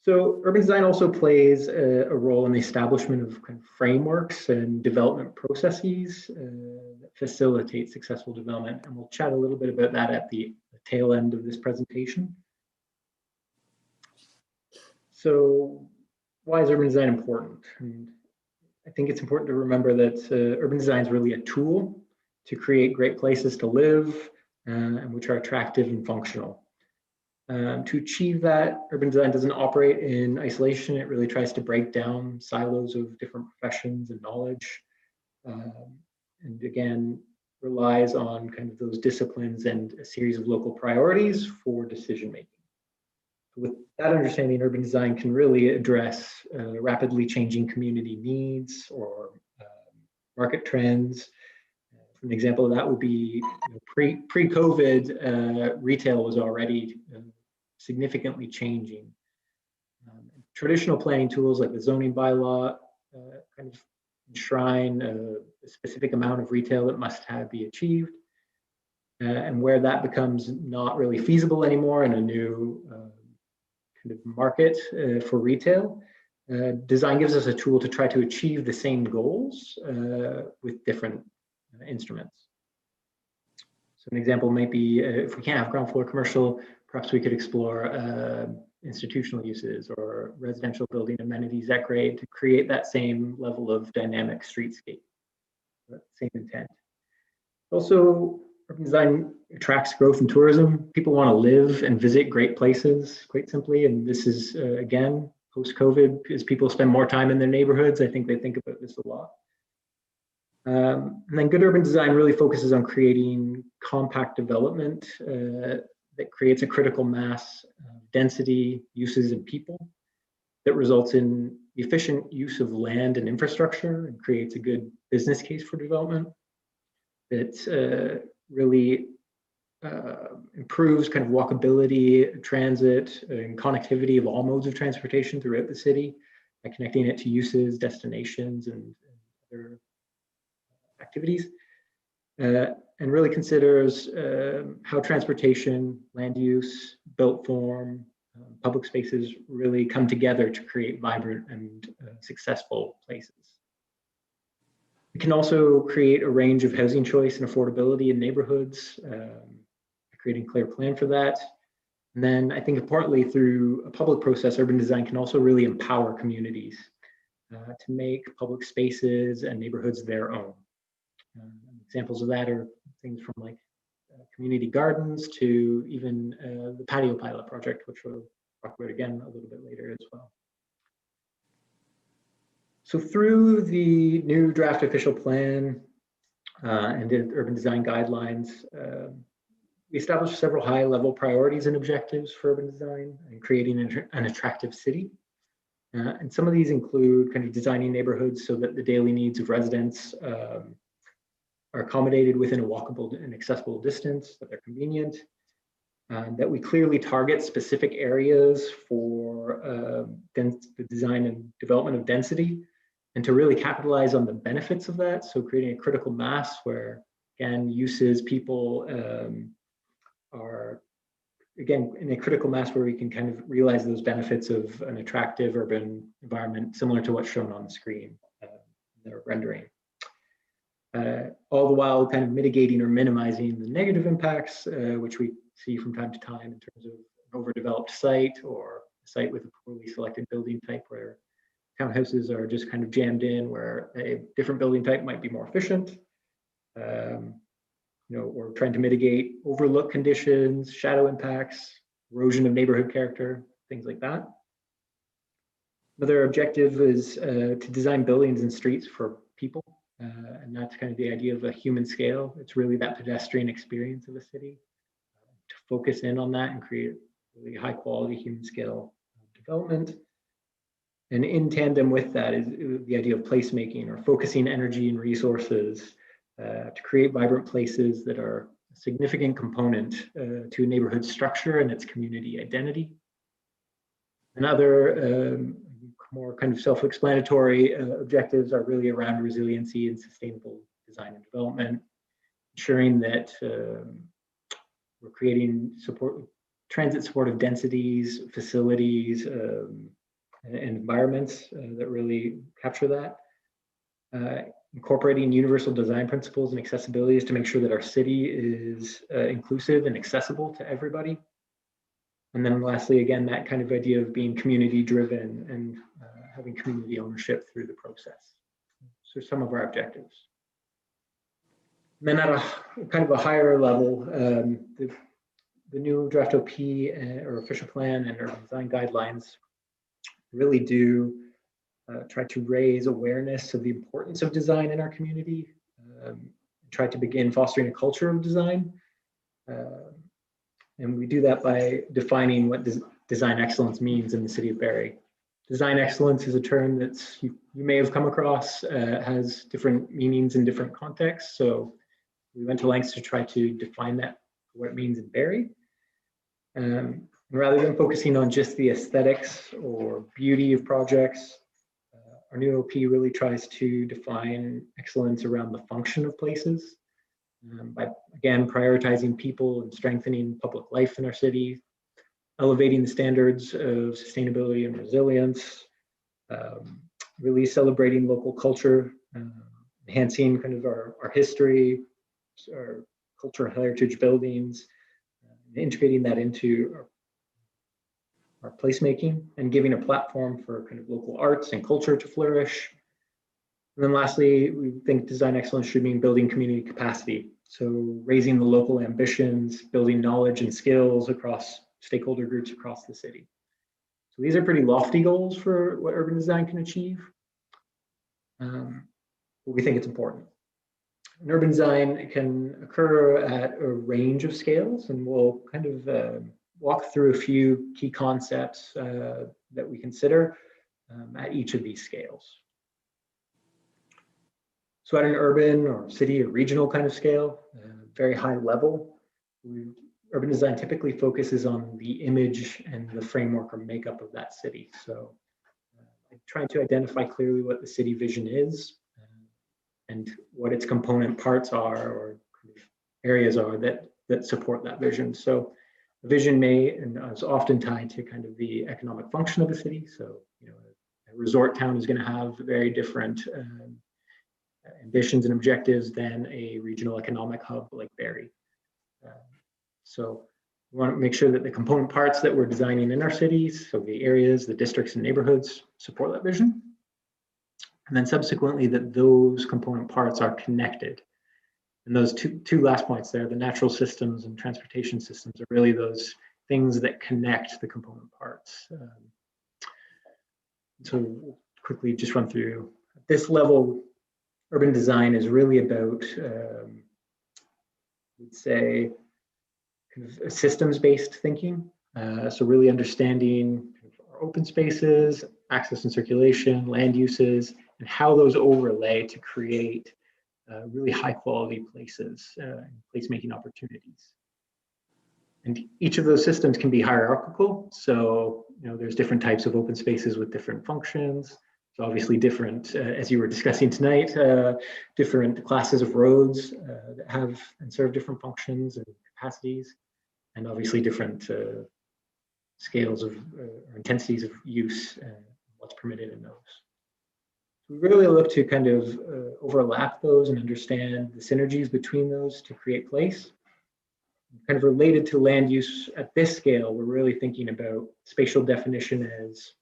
So urban design also plays a role in the establishment of kind of frameworks and development processes that facilitate successful development. And we'll chat a little bit about that at the tail end of this presentation. So why is urban design important? And I think it's important to remember that urban design is really a tool to create great places to live and which are attractive and functional. To achieve that, urban design doesn't operate in isolation. It really tries to break down silos of different professions and knowledge. And again, relies on kind of those disciplines and a series of local priorities for decision making. With that understanding, urban design can really address rapidly changing community needs or market trends. An example of that would be pre-COVID, retail was already significantly changing. Traditional planning tools like the zoning bylaw kind of enshrine a specific amount of retail that must be achieved. And where that becomes not really feasible anymore in a new kind of market for retail, design gives us a tool to try to achieve the same goals with different instruments. So an example might be if we can't have ground floor commercial, perhaps we could explore institutional uses or residential building amenities at grade to create that same level of dynamic streetscape, same intent. Also, urban design attracts growth and tourism. People want to live and visit great places, quite simply. And this is, again, post-COVID, as people spend more time in their neighborhoods, I think they think about this a lot. And then good urban design really focuses on creating compact development that creates a critical mass density, uses, and people that results in the efficient use of land and infrastructure and creates a good business case for development. That really improves kind of walkability, transit, and connectivity of all modes of transportation throughout the city by connecting it to uses, destinations, and other activities. And really considers how transportation, land use, built form, public spaces really come together to create vibrant and successful places. We can also create a range of housing choice and affordability in neighborhoods, creating a clear plan for that. And then I think partly through a public process, urban design can also really empower communities to make public spaces and neighborhoods their own. Examples of that are things from like community gardens to even the patio pilot project, which we'll talk about again a little bit later as well. So through the new draft official plan and the urban design guidelines, we established several high-level priorities and objectives for urban design and creating an attractive city. And some of these include kind of designing neighborhoods so that the daily needs of residents are accommodated within a walkable and accessible distance, that they're convenient, that we clearly target specific areas for the design and development of density, and to really capitalize on the benefits of that. So creating a critical mass where, again, uses, people are, again, in a critical mass where we can kind of realize those benefits of an attractive urban environment, similar to what's shown on the screen, the rendering. All the while kind of mitigating or minimizing the negative impacts, which we see from time to time in terms of an overdeveloped site or a site with a poorly selected building type where townhouses are just kind of jammed in, where a different building type might be more efficient. Or trying to mitigate overlook conditions, shadow impacts, erosion of neighborhood character, things like that. Another objective is to design buildings and streets for people. And that's kind of the idea of a human scale. It's really that pedestrian experience of a city. To focus in on that and create really high quality human scale development. And in tandem with that is the idea of placemaking or focusing energy and resources to create vibrant places that are a significant component to a neighborhood structure and its community identity. And other more kind of self-explanatory objectives are really around resiliency and sustainable design and development, ensuring that we're creating transit supportive densities, facilities, and environments that really capture that. Incorporating universal design principles and accessibilities to make sure that our city is inclusive and accessible to everybody. And then lastly, again, that kind of idea of being community driven and having community ownership through the process. So some of our objectives. And then at a kind of a higher level, the new draft OP or official plan and urban design guidelines really do try to raise awareness of the importance of design in our community, try to begin fostering a culture of design. And we do that by defining what design excellence means in the city of Barrie. Design excellence is a term that you may have come across, has different meanings in different contexts. So we went to lengths to try to define that, what it means in Barrie. Rather than focusing on just the aesthetics or beauty of projects, our new OP really tries to define excellence around the function of places by, again, prioritizing people and strengthening public life in our city, elevating the standards of sustainability and resilience, really celebrating local culture, enhancing kind of our history, our cultural heritage buildings, integrating that into our placemaking and giving a platform for kind of local arts and culture to flourish. And then lastly, we think design excellence should mean building community capacity. So raising the local ambitions, building knowledge and skills across stakeholder groups across the city. So these are pretty lofty goals for what urban design can achieve, but we think it's important. And urban design can occur at a range of scales, and we'll kind of walk through a few key concepts that we consider at each of these scales. So at an urban or city or regional kind of scale, very high level, urban design typically focuses on the image and the framework or makeup of that city. So trying to identify clearly what the city vision is and what its component parts are or areas are that support that vision. So the vision may and is often tied to kind of the economic function of a city. So, you know, a resort town is going to have very different ambitions and objectives than a regional economic hub like Barrie. So we want to make sure that the component parts that we're designing in our cities, so the areas, the districts and neighborhoods, support that vision. And then subsequently that those component parts are connected. And those two last points there, the natural systems and transportation systems, are really those things that connect the component parts. So we'll quickly just run through. At this level, urban design is really about, we'd say, kind of systems-based thinking. So really understanding our open spaces, access and circulation, land uses, and how those overlay to create really high quality places and placemaking opportunities. And each of those systems can be hierarchical. So, you know, there's different types of open spaces with different functions. So obviously different, as you were discussing tonight, different classes of roads that have and serve different functions and capacities, and obviously different scales of or intensities of use and what's permitted in those. We really look to kind of overlap those and understand the synergies between those to create place. Kind of related to land use at this scale, we're really thinking about spatial definition as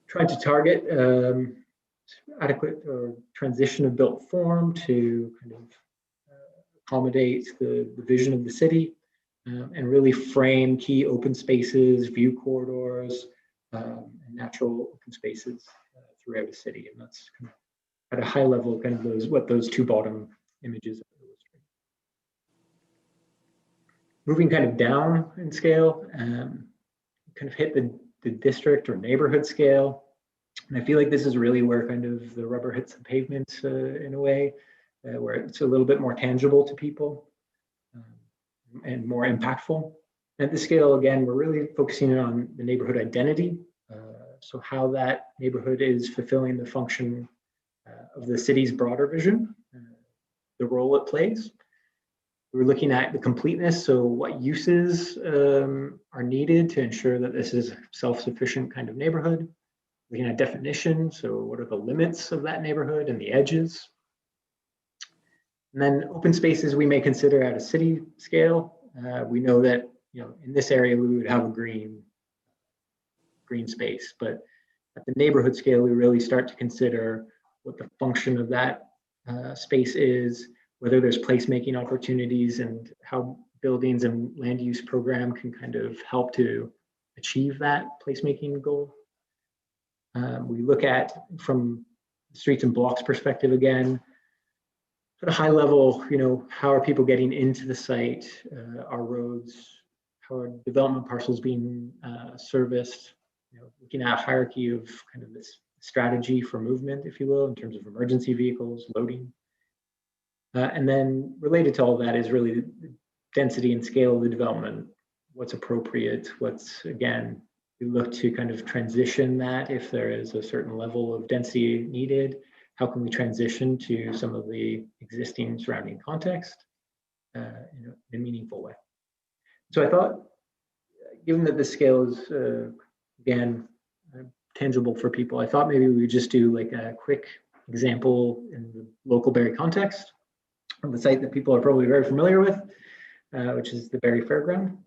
trying to target adequate or transition of built form to kind of accommodate the vision of the city and really frame key open spaces, view corridors, and natural open spaces throughout a city. And that's kind of at a high level, kind of what those two bottom images illustrate. Moving kind of down in scale, kind of hit the district or neighborhood scale. And I feel like this is really where kind of the rubber hits the pavement in a way, where it's a little bit more tangible to people and more impactful. At this scale, again, we're really focusing on the neighborhood identity. So how that neighborhood is fulfilling the function of the city's broader vision, the role it plays. We're looking at the completeness, so what uses are needed to ensure that this is a self-sufficient kind of neighborhood. Looking at definition, so what are the limits of that neighborhood and the edges. And then open spaces we may consider at a city scale. We know that, you know, in this area we would have a green space, but at the neighborhood scale we really start to consider what the function of that space is, whether there's placemaking opportunities and how buildings and land use program can kind of help to achieve that placemaking goal. We look at, from the streets and blocks perspective again, at a high level, you know, how are people getting into the site, our roads, how are development parcels being serviced, you know, looking at a hierarchy of kind of this strategy for movement, if you will, in terms of emergency vehicles, loading. And then related to all that is really the density and scale of the development, what's appropriate, what's, again, we look to kind of transition that if there is a certain level of density needed, how can we transition to some of the existing surrounding context in a meaningful way. So I thought, given that this scale is, again, tangible for people, I thought maybe we would just do like a quick example in the local Barrie context of a site that people are probably very familiar with, which is the Barrie Fairground.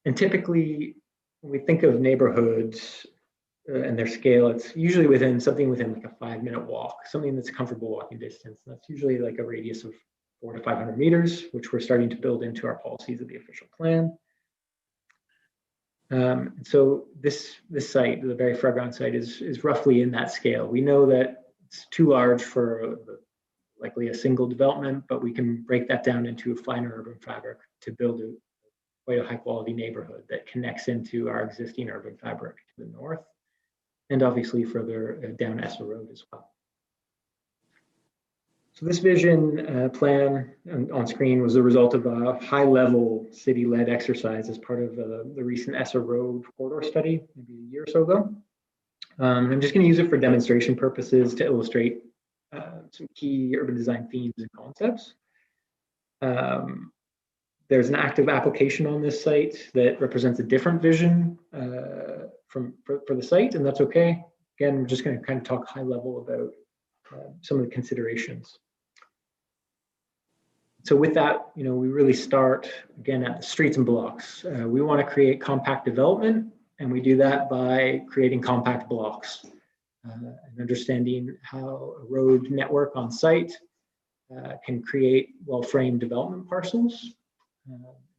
And typically, when we think of neighborhoods and their scale, it's usually within like a 5-minute walk, something that's comfortable walking distance. And that's usually like a radius of 400 to 500 meters, which we're starting to build into our policies of the official plan. So this site, the Barrie Fairground site, is roughly in that scale. We know that it's too large for likely a single development, but we can break that down into a finer urban fabric to build quite a high quality neighborhood that connects into our existing urban fabric to the north, and obviously further down Essa Road as well. So this vision plan on screen was the result of a high-level city-led exercise as part of the recent Essa Road corridor study, maybe a year or so ago. I'm just going to use it for demonstration purposes to illustrate some key urban design themes and concepts. There's an active application on this site that represents a different vision for the site, and that's okay. Again, we're just going to kind of talk high level about some of the considerations. So with that, we really start again at the streets and blocks. We want to create compact development, and we do that by creating compact blocks and understanding how a road network on site can create well-framed development parcels.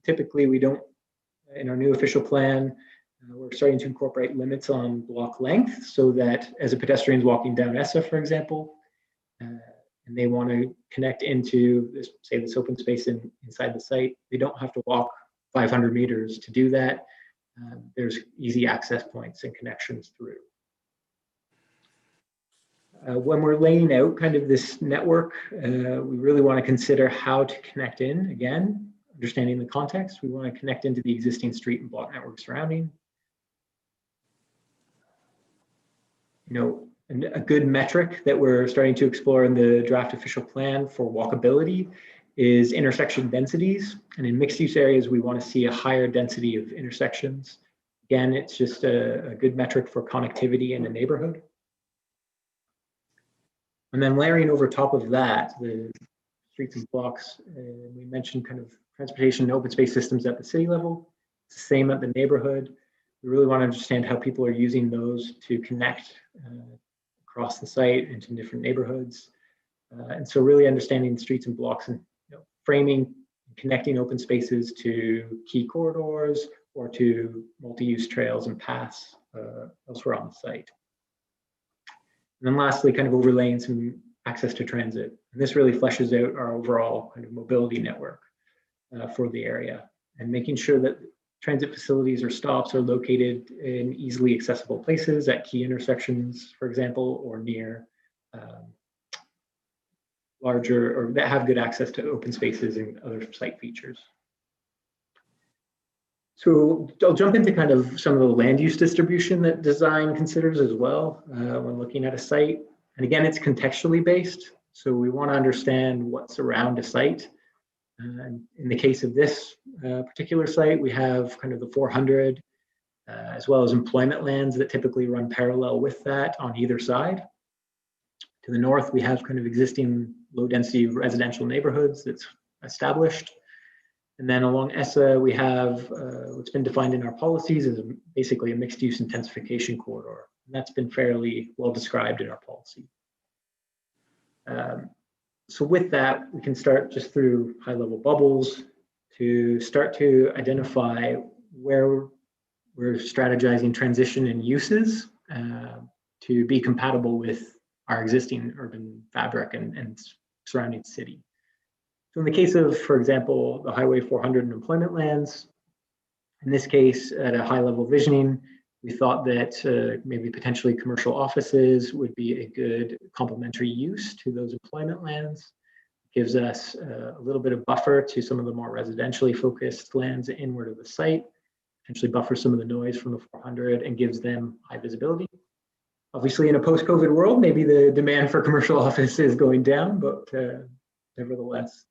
Typically, we don't, in our new official plan, we're starting to incorporate limits on block length so that as a pedestrian is walking down Essa, for example, and they want to connect into this, say, this open space inside the site, they don't have to walk 500 meters to do that. There's easy access points and connections through. When we're laying out kind of this network, we really want to consider how to connect in, again, understanding the context. We want to connect into the existing street and block network surrounding. And a good metric that we're starting to explore in the draft official plan for walkability is intersection densities. And in mixed use areas, we want to see a higher density of intersections. Again, it's just a good metric for connectivity in a neighborhood. And then layering over top of that, the streets and blocks, we mentioned kind of transportation and open space systems at the city level. It's the same at the neighborhood. We really want to understand how people are using those to connect across the site into different neighborhoods. And so really understanding the streets and blocks and framing, connecting open spaces to key corridors or to multi-use trails and paths elsewhere on the site. And then lastly, kind of overlaying some access to transit. And this really fleshes out our overall kind of mobility network for the area, and making sure that transit facilities or stops are located in easily accessible places at key intersections, for example, or near larger, or that have good access to open spaces and other site features. So I'll jump into kind of some of the land use distribution that design considers as well when looking at a site. And again, it's contextually based. So we want to understand what's around a site. In the case of this particular site, we have kind of the 400 as well as employment lands that typically run parallel with that on either side. To the north, we have kind of existing low density residential neighborhoods that's established. And then along Essa, we have what's been defined in our policies as basically a mixed use intensification corridor. And that's been fairly well described in our policy. So with that, we can start just through high level bubbles to start to identify where we're strategizing transition and uses to be compatible with our existing urban fabric and surrounding city. So in the case of, for example, the Highway 400 and employment lands, in this case, at a high level visioning, we thought that maybe potentially commercial offices would be a good complementary use to those employment lands. It gives us a little bit of buffer to some of the more residentially focused lands inward of the site, potentially buffer some of the noise from the 400 and gives them high visibility. Obviously, in a post-COVID world, maybe the demand for commercial office is going down, but nevertheless,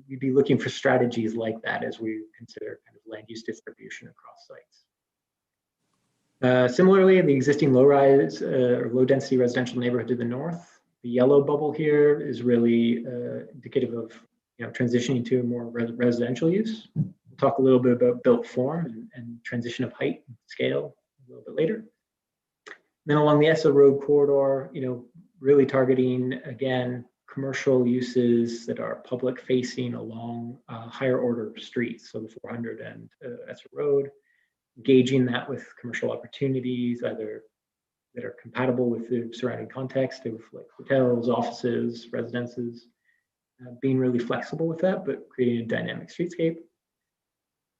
we'd be looking for strategies like that as we consider kind of land use distribution across sites. Similarly, the existing low-rise or low-density residential neighborhood to the north, the yellow bubble here is really indicative of transitioning to a more residential use. We'll talk a little bit about built form and transition of height and scale a little bit later. And then along the Essa Road corridor, really targeting again commercial uses that are public facing along higher order streets, so the 400 and Essa Road. Engaging that with commercial opportunities, either that are compatible with the surrounding context of like hotels, offices, residences, being really flexible with that, but creating a dynamic streetscape.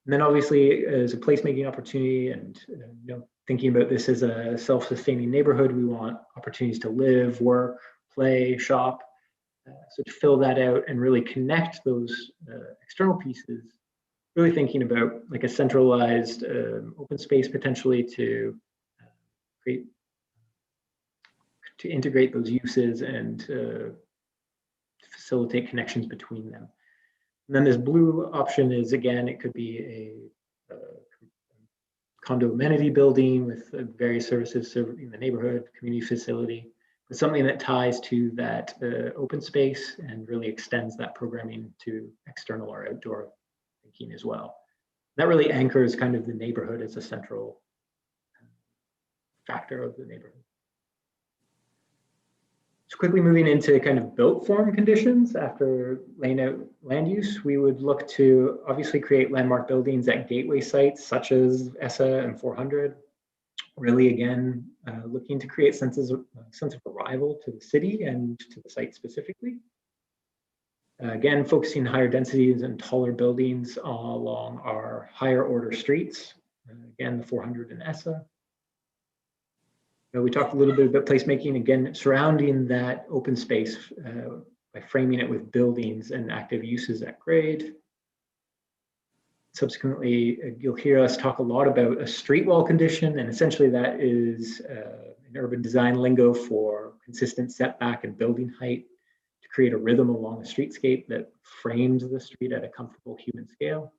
And then obviously as a placemaking opportunity and thinking about this as a self-sustaining neighborhood, we want opportunities to live, work, play, shop. So to fill that out and really connect those external pieces, really thinking about like a centralized open space potentially to integrate those uses and facilitate connections between them. And then this blue option is, again, it could be a condo amenity building with various services serving the neighborhood, community facility, but something that ties to that open space and really extends that programming to external or outdoor thinking as well. That really anchors kind of the neighborhood as a central factor of the neighborhood. So quickly moving into kind of built form conditions after laying out land use, we would look to obviously create landmark buildings at gateway sites such as ESSA and 400. Really, again, looking to create sense of arrival to the city and to the site specifically. Again, focusing higher densities and taller buildings along our higher order streets. Again, the 400 and ESSA. We talked a little bit about placemaking, again, surrounding that open space by framing it with buildings and active uses at grade. Subsequently, you'll hear us talk a lot about a street wall condition, and essentially that is an urban design lingo for consistent setback and building height to create a rhythm along the streetscape that frames the street at a comfortable human scale.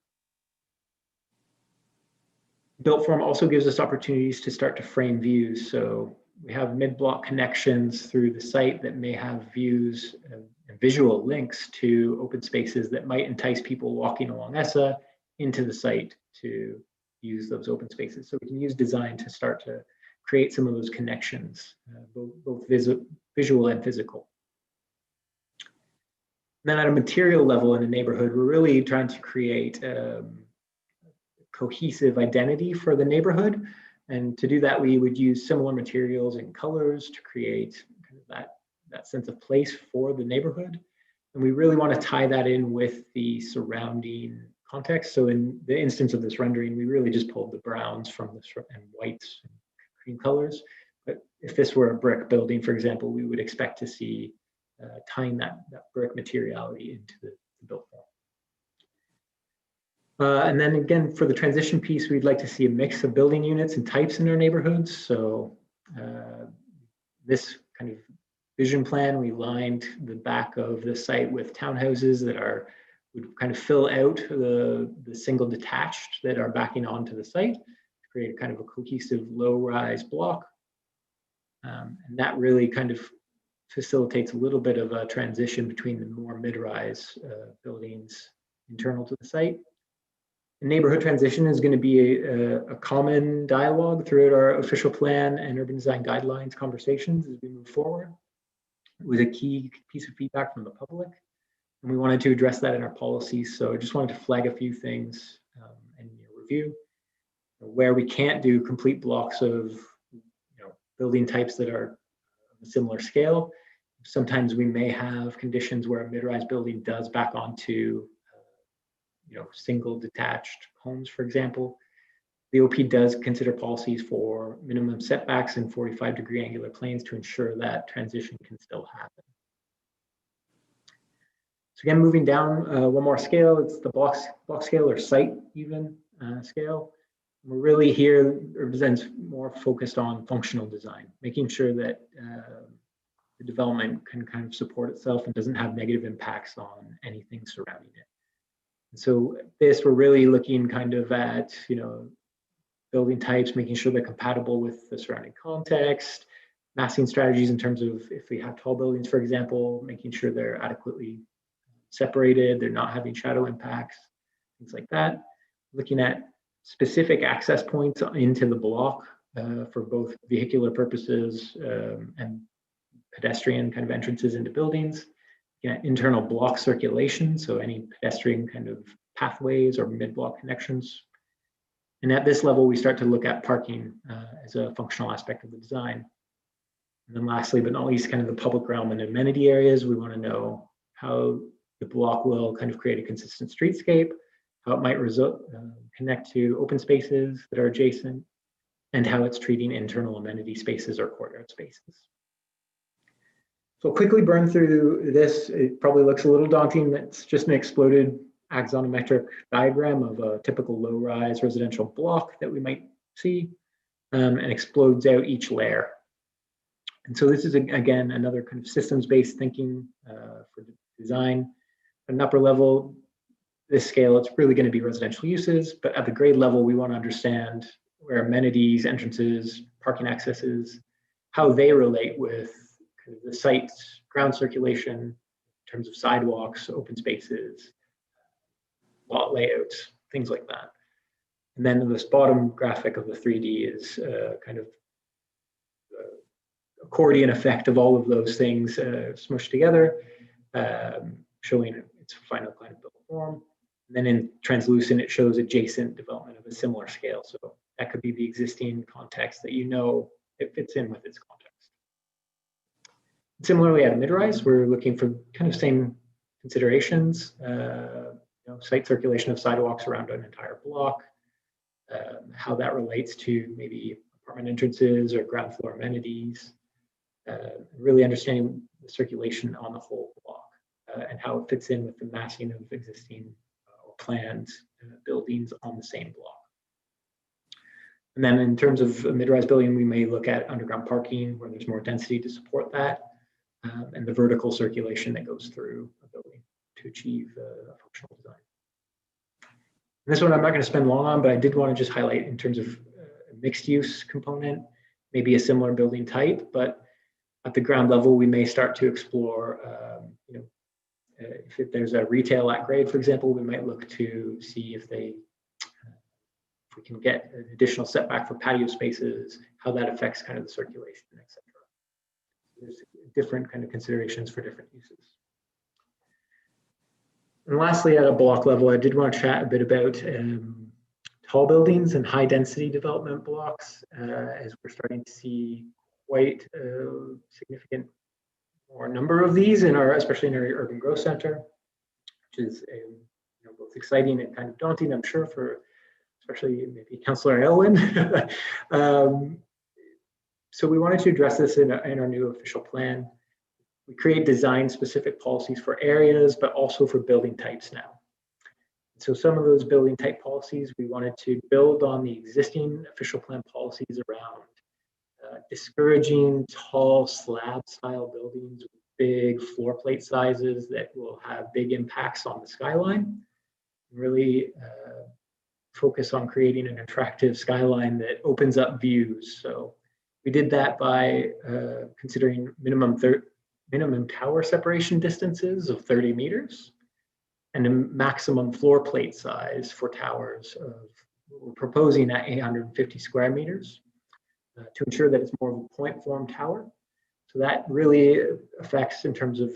Built form also gives us opportunities to start to frame views. So we have mid-block connections through the site that may have views and visual links to open spaces that might entice people walking along ESSA into the site to use those open spaces. So we can use design to start to create some of those connections, both visual and physical. And then at a material level in the neighborhood, we're really trying to create cohesive identity for the neighborhood. And to do that, we would use similar materials and colors to create kind of that sense of place for the neighborhood. And we really want to tie that in with the surrounding context. So in the instance of this rendering, we really just pulled the browns from the and whites and cream colors. But if this were a brick building, for example, we would expect to see tying that brick materiality into the built form. And then again, for the transition piece, we'd like to see a mix of building units and types in our neighborhoods. So this kind of vision plan, we lined the back of the site with townhouses that would kind of fill out the single detached that are backing onto the site to create kind of a cohesive low-rise block. And that really kind of facilitates a little bit of a transition between the more mid-rise buildings internal to the site. The neighborhood transition is going to be a common dialogue throughout our official plan and urban design guidelines conversations as we move forward. It was a key piece of feedback from the public, and we wanted to address that in our policies. So I just wanted to flag a few things in your review. Where we can't do complete blocks of building types that are of a similar scale, sometimes we may have conditions where a mid-rise building does back onto single detached homes, for example. The OP does consider policies for minimum setbacks and 45-degree angular planes to ensure that transition can still happen. So again, moving down one more scale, it's the block scale or site even scale. We're really here, urban design's more focused on functional design, making sure that the development can kind of support itself and doesn't have negative impacts on anything surrounding it. And so this, we're really looking kind of at, building types, making sure they're compatible with the surrounding context, massing strategies in terms of if we have tall buildings, for example, making sure they're adequately separated, they're not having shadow impacts, things like that. Looking at specific access points into the block for both vehicular purposes and pedestrian kind of entrances into buildings. Internal block circulation, so any pedestrian kind of pathways or mid-block connections. And at this level, we start to look at parking as a functional aspect of the design. And then lastly, but not least, kind of the public realm and amenity areas. We want to know how the block will kind of create a consistent streetscape, how it might connect to open spaces that are adjacent, and how it's treating internal amenity spaces or courtyard spaces. So quickly burn through this. It probably looks a little daunting. It's just an exploded axonometric diagram of a typical low-rise residential block that we might see, and explodes out each layer. And so this is, again, another kind of systems-based thinking for design. At an upper level, this scale, it's really going to be residential uses, but at the grade level, we want to understand where amenities, entrances, parking accesses, how they relate with kind of the site's ground circulation in terms of sidewalks, open spaces, lot layouts, things like that. And then this bottom graphic of the 3D is kind of accordion effect of all of those things smushed together, showing its final kind of built form. And then in translucent, it shows adjacent development of a similar scale. So that could be the existing context that you know it fits in with its context. Similarly, at a mid-rise, we're looking for kind of same considerations, site circulation of sidewalks around an entire block, how that relates to maybe apartment entrances or ground floor amenities, really understanding the circulation on the whole block and how it fits in with the massing of existing or planned buildings on the same block. And then in terms of a mid-rise building, we may look at underground parking where there's more density to support that, and the vertical circulation that goes through a building to achieve a functional design. And this one I'm not going to spend long on, but I did want to just highlight in terms of a mixed use component, maybe a similar building type, but at the ground level, we may start to explore, if there's a retail at grade, for example, we might look to see if we can get an additional setback for patio spaces, how that affects kind of the circulation, etc. There's different kind of considerations for different uses. And lastly, at a block level, I did want to chat a bit about tall buildings and high density development blocks, as we're starting to see quite a significant more number of these especially in our urban growth center, which is both exciting and kind of daunting, I'm sure, for especially maybe Councillor Elwin. So we wanted to address this in our new official plan. We create design-specific policies for areas, but also for building types now. So some of those building type policies, we wanted to build on the existing official plan policies around discouraging tall slab-style buildings with big floor plate sizes that will have big impacts on the skyline. Really focus on creating an attractive skyline that opens up views. So we did that by considering minimum tower separation distances of 30 meters and a maximum floor plate size for towers we're proposing at 850 square meters to ensure that it's more of a point form tower. So that really affects, in terms of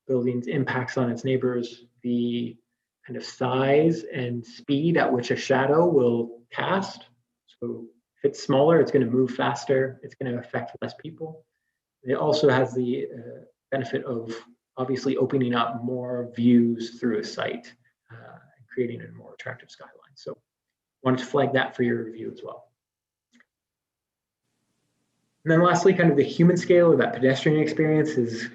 buildings, impacts on its neighbors, the kind of size and speed at which a shadow will cast. So if it's smaller, it's going to move faster. It's going to affect less people. It also has the benefit of obviously opening up more views through a site and creating a more attractive skyline. So wanted to flag that for your review as well. And then lastly, kind of the human scale or that pedestrian experience is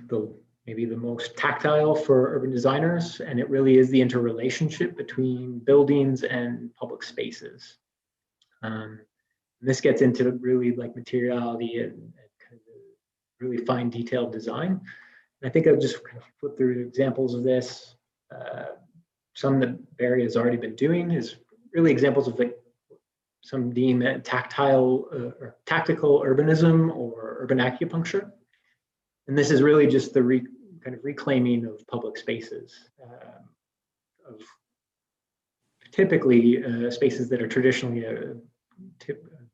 maybe the most tactile for urban designers, and it really is the interrelationship between buildings and public spaces. This gets into really like materiality and kind of really fine detailed design. And I think I've just kind of flip through examples of this. Some that Barry has already been doing is really examples of like some deem tactile or tactical urbanism or urban acupuncture. And this is really just the kind of reclaiming of public spaces, of typically spaces that are traditionally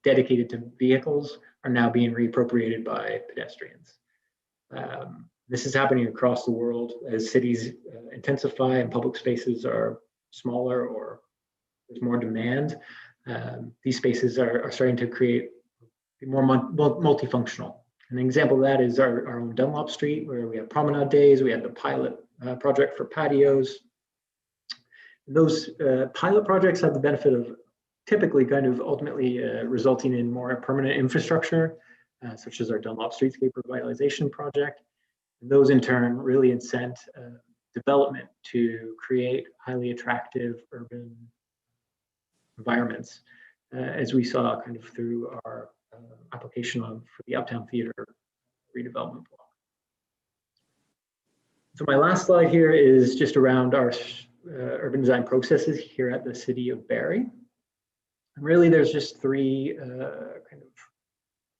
dedicated to vehicles are now being reappropriated by pedestrians. This is happening across the world as cities intensify and public spaces are smaller or there's more demand. These spaces are starting to create more multifunctional. An example of that is our own Dunlop Street, where we have promenade days. We have the pilot project for patios. Those pilot projects have the benefit of typically kind of ultimately resulting in more permanent infrastructure, such as our Dunlop Streetscape Revitalization Project. And those in turn really incent development to create highly attractive urban environments, as we saw kind of through our application for the Uptown Theater redevelopment block. So my last slide here is just around our urban design processes here at the City of Barrie. And really, there's just three kind of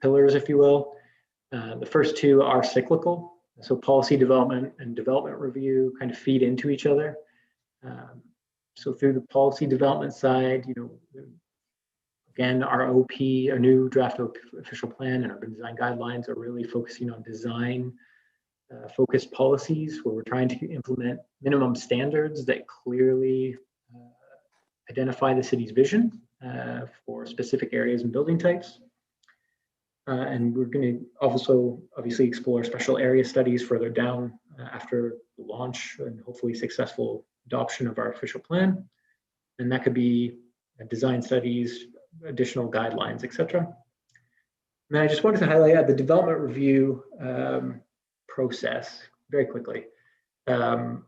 pillars, if you will. The first two are cyclical. So policy development and development review kind of feed into each other. So through the policy development side, again, our OP, our new draft official plan and urban design guidelines are really focusing on design focused policies where we're trying to implement minimum standards that clearly identify the city's vision for specific areas and building types. And we're going to also obviously explore special area studies further down after the launch and hopefully successful adoption of our official plan. And that could be design studies, additional guidelines, etc. And then I just wanted to highlight the development review process very quickly. The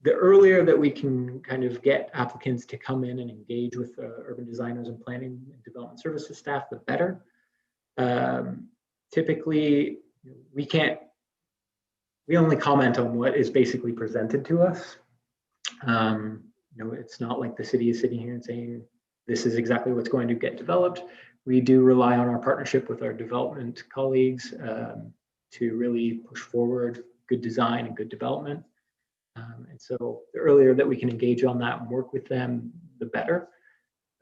earlier that we can kind of get applicants to come in and engage with urban designers and planning and development services staff, the better. Typically, we only comment on what is basically presented to us. It's not like the city is sitting here and saying, this is exactly what's going to get developed. We do rely on our partnership with our development colleagues to really push forward good design and good development. And so the earlier that we can engage on that and work with them, the better.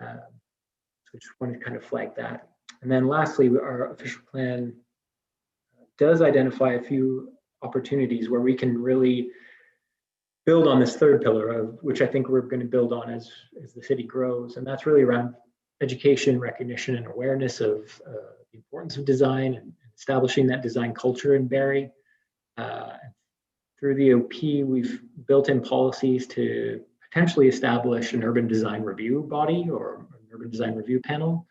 So I just want to kind of flag that. And then lastly, our official plan does identify a few opportunities where we can really build on this third pillar, of which I think we're going to build on as the city grows. And that's really around education, recognition, and awareness of the importance of design and establishing that design culture in Barrie. Through the OP, we've built in policies to potentially establish an urban design review body or an urban design review panel.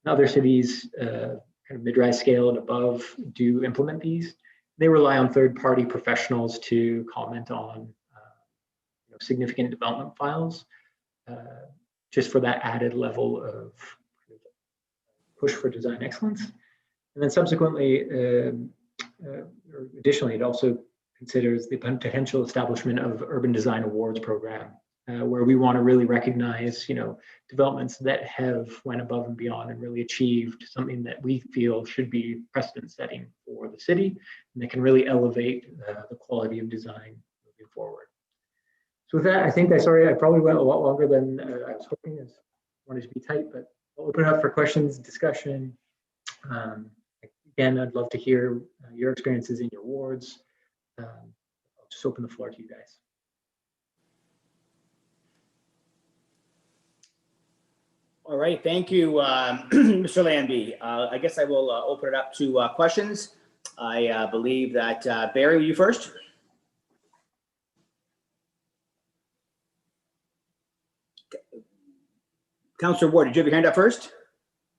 Other cities, kind of mid-rise scale and above, do implement these. They rely on third-party professionals to comment on significant development files, just for that added level of push for design excellence. And then subsequently, or additionally, it also considers the potential establishment of urban design awards program, where we want to really recognize, developments that have went above and beyond and really achieved something that we feel should be precedent setting for the city, and that can really elevate the quality of design moving forward. So with that, I think I probably went a lot longer than I was hoping. I wanted to be tight, but I'll open it up for questions, discussion. Again, I'd love to hear your experiences in your wards. I'll just open the floor to you guys. All right, thank you, Mr. Lambie. I guess I will open it up to questions. I believe that Barry, you first. Councillor Ward, did you have your hand up first?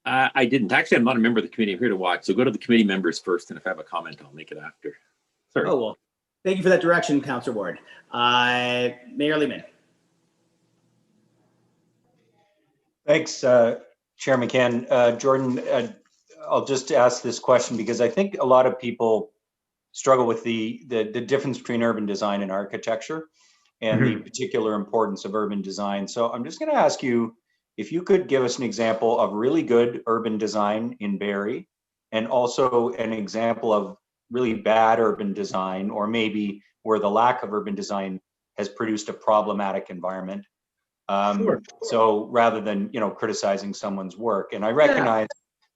I didn't. Actually, I'm not a member of the committee. I'm here to watch. So go to the committee members first, and if I have a comment, I'll make it after. Sorry. Oh, well, thank you for that direction, Councillor Ward. Mayor Lehman. Thanks, Chair McCann. Jordan, I'll just ask this question because I think a lot of people struggle with the difference between urban design and architecture and the particular importance of urban design. So I'm just going to ask you if you could give us an example of really good urban design in Barrie and also an example of really bad urban design, or maybe where the lack of urban design has produced a problematic environment. Sure. So rather than, criticizing someone's work, and I recognize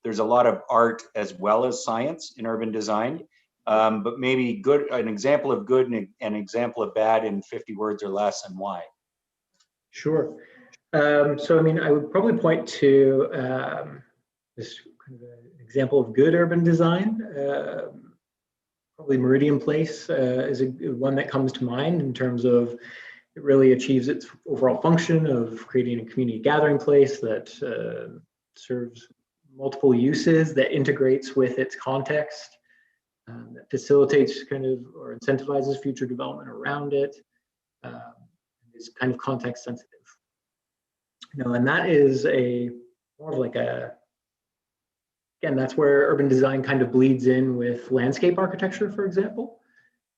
there's a lot of art as well as science in urban design, but maybe an example of good and an example of bad in 50 words or less, and why. Sure. So, I would probably point to this kind of an example of good urban design. Probably Meridian Place is one that comes to mind in terms of it really achieves its overall function of creating a community gathering place that serves multiple uses, that integrates with its context, that facilitates kind of or incentivizes future development around it, is kind of context sensitive. And that is more of like again, that's where urban design kind of bleeds in with landscape architecture, for example,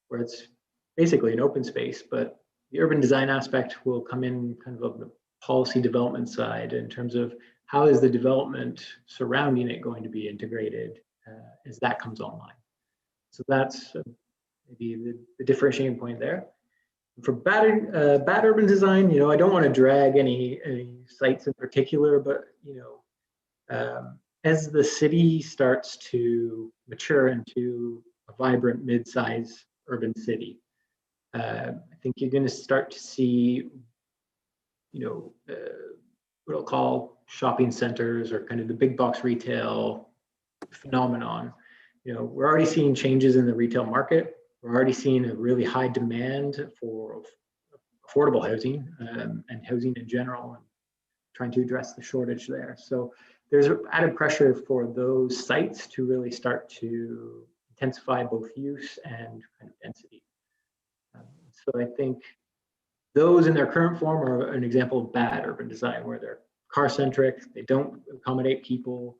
where it's basically an open space, but the urban design aspect will come in kind of the policy development side in terms of how is the development surrounding it going to be integrated as that comes online. So that's maybe the differentiating point there. For bad urban design, I don't want to drag any sites in particular, but as the city starts to mature into a vibrant mid-size urban city, I think you're going to start to see, what I'll call shopping centers or kind of the big box retail phenomenon. We're already seeing changes in the retail market. We're already seeing a really high demand for affordable housing and housing in general, and trying to address the shortage there. So there's added pressure for those sites to really start to intensify both use and kind of density. So I think those in their current form are an example of bad urban design, where they're car-centric, they don't accommodate people,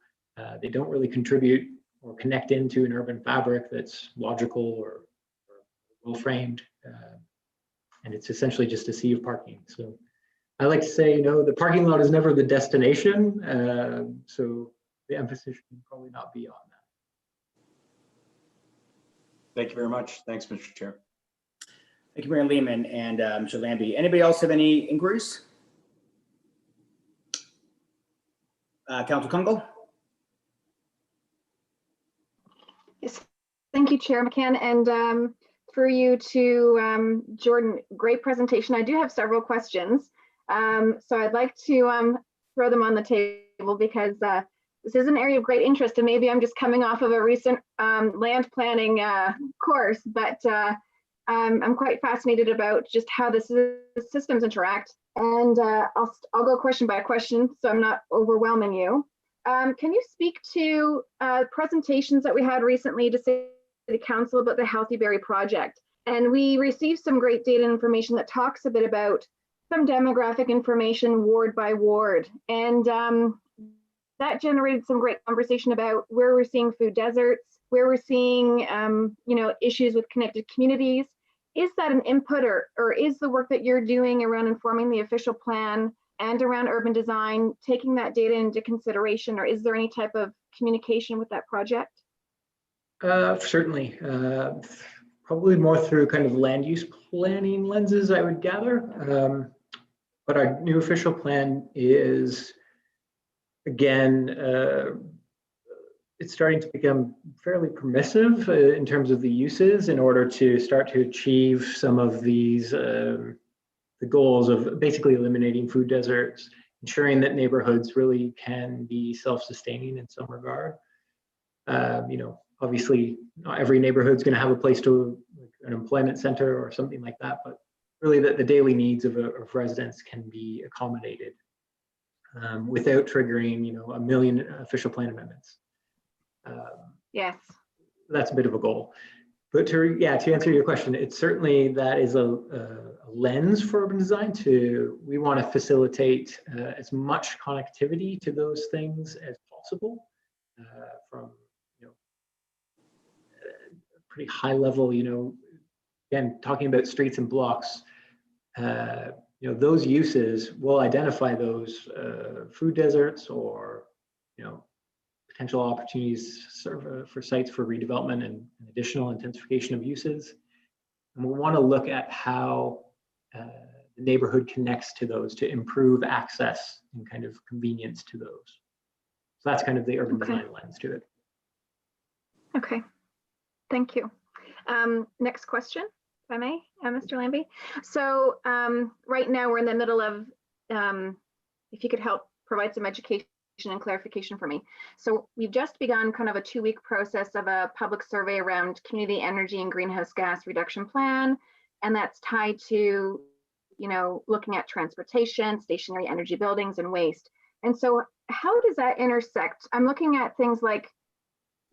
they don't really contribute or connect into an urban fabric that's logical or well-framed, and it's essentially just a sea of parking. So I like to say, the parking lot is never the destination, so the emphasis should probably not be on that. Thank you very much. Thanks, Mr. Chair. Thank you, Mayor Lehman and Mr. Lambie. Anybody else have any inquiries? Councilor Kungle? Yes, thank you, Chair McCann, and through you to Jordan, great presentation. I do have several questions, so I'd like to throw them on the table because this is an area of great interest, and maybe I'm just coming off of a recent land planning course, but I'm quite fascinated about just how the systems interact. And I'll go question by question, so I'm not overwhelming you. Can you speak to presentations that we had recently to City Council about the Healthy Berry project? And we received some great data and information that talks a bit about some demographic information ward by ward. And that generated some great conversation about where we're seeing food deserts, where we're seeing issues with connected communities. Is that an input, or is the work that you're doing around informing the official plan and around urban design taking that data into consideration, or is there any type of communication with that project? Certainly, probably more through kind of land use planning lenses, I would gather. But our new official plan is, again, it's starting to become fairly permissive in terms of the uses in order to start to achieve some of these the goals of basically eliminating food deserts, ensuring that neighborhoods really can be self-sustaining in some regard. Obviously not every neighborhood's going to have a place to, like an employment center or something like that, but really that the daily needs of residents can be accommodated without triggering, a million official plan amendments. Yes, that's a bit of a goal. But to answer your question, it's certainly that is a lens for urban design. We want to facilitate as much connectivity to those things as possible from pretty high level. Again, talking about streets and blocks. Those uses will identify those food deserts or potential opportunities for sites for redevelopment and additional intensification of uses. And we want to look at how the neighborhood connects to those to improve access and kind of convenience to those. So that's kind of the urban design lens to it. Okay, thank you. Next question, if I may, Mr. Lambie. So right now we're in the middle of, if you could help provide some education and clarification for me. So we've just begun kind of a 2-week process of a public survey around community energy and greenhouse gas reduction plan, and that's tied to you know, looking at transportation, stationary energy buildings, and waste. And so how does that intersect? I'm looking at things like,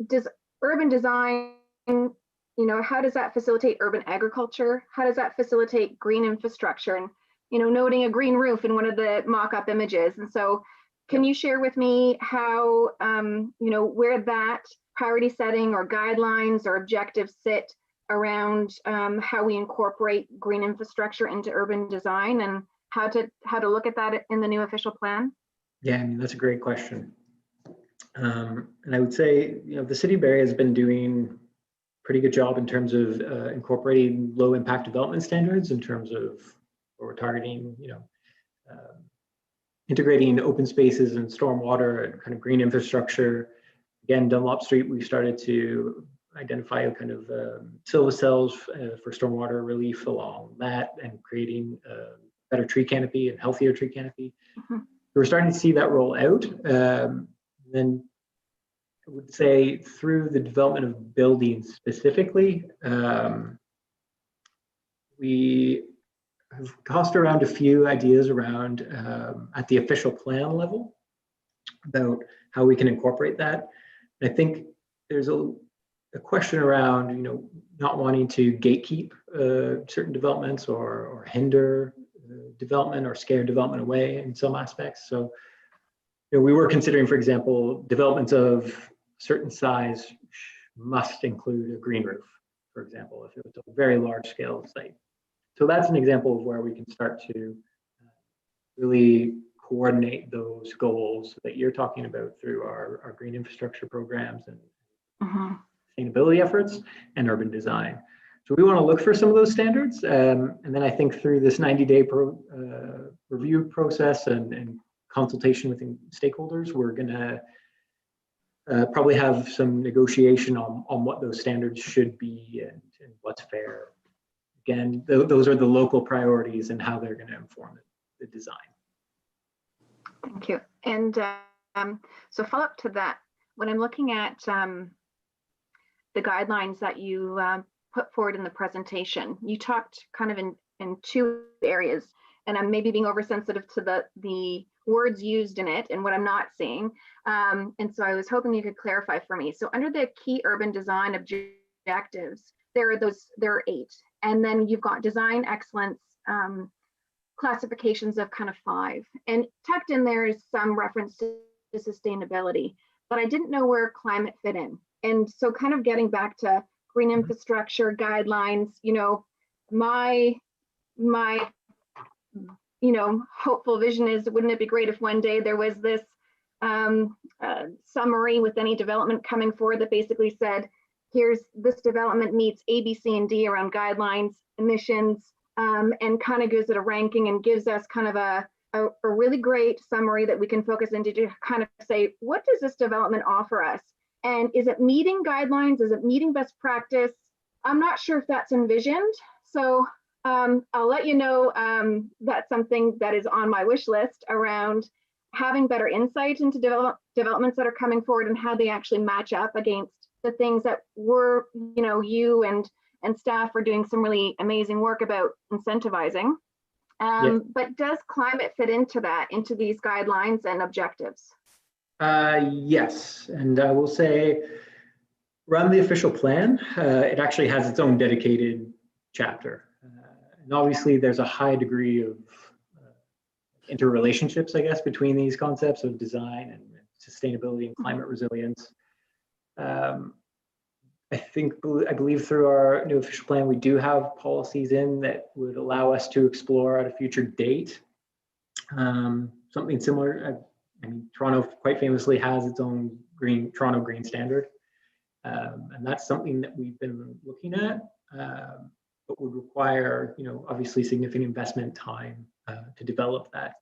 does urban design, you know, how does that facilitate urban agriculture? How does that facilitate green infrastructure? And, you know, noting a green roof in one of the mock-up images. And so can you share with me how, you know, where that priority setting or guidelines or objectives sit around how we incorporate green infrastructure into urban design, and how to look at that in the new official plan? Yeah, I mean, that's a great question. And I would say, you know, the city of Barrie has been doing a pretty good job in terms of incorporating low impact development standards in terms of what we're targeting, you know, integrating open spaces and stormwater and kind of green infrastructure. Again, Dunlop Street, we started to identify kind of silva cells for stormwater relief along that, and creating better tree canopy and healthier tree canopy. Mm-hmm. We're starting to see that roll out. Then I would say through the development of buildings specifically, we have tossed around a few ideas around at the official plan level about how we can incorporate that. And I think there's a question around, you know, not wanting to gatekeep certain developments or hinder development or scare development away in some aspects. So, you know, we were considering, for example, developments of certain size must include a green roof, for example, if it was a very large scale site. So that's an example of where we can start to really coordinate those goals that you're talking about through our green infrastructure programs and sustainability efforts and urban design. So we want to look for some of those standards. And then I think through this 90-day review process and consultation with stakeholders, we're going to probably have some negotiation on what those standards should be and what's fair. Again, those are the local priorities and how they're going to inform the design. Thank you. And so follow up to that, when I'm looking at the guidelines that you put forward in the presentation, you talked kind of in two areas, and I'm maybe being oversensitive to the words used in it and what I'm not seeing. And so I was hoping you could clarify for me. So under the key urban design objectives, there are 8. And then you've got design excellence classifications of kind of 5. And tucked in there is some reference to sustainability, but I didn't know where climate fit in. And so kind of getting back to green infrastructure guidelines, you know, my you know, hopeful vision is, wouldn't it be great if one day there was this summary with any development coming forward that basically said, here's this development meets A, B, C, and D around guidelines, emissions, and kind of gives it a ranking and gives us kind of a really great summary that we can focus into to kind of say, what does this development offer us? And is it meeting guidelines? Is it meeting best practice? I'm not sure if that's envisioned. So I'll let you know that's something that is on my wish list around having better insight into developments that are coming forward and how they actually match up against the things that we're, you know, you and staff are doing some really amazing work about incentivizing. But does climate fit into that, into these guidelines and objectives? Yes, and I will say, around the official plan, it actually has its own dedicated chapter. And obviously there's a high degree of interrelationships, I guess, between these concepts of design and sustainability and climate resilience. I believe through our new official plan, we do have policies in that would allow us to explore at a future date something similar. I mean, Toronto quite famously has its own Toronto Green Standard. And that's something that we've been looking at, but would require, you know, obviously significant investment time to develop that.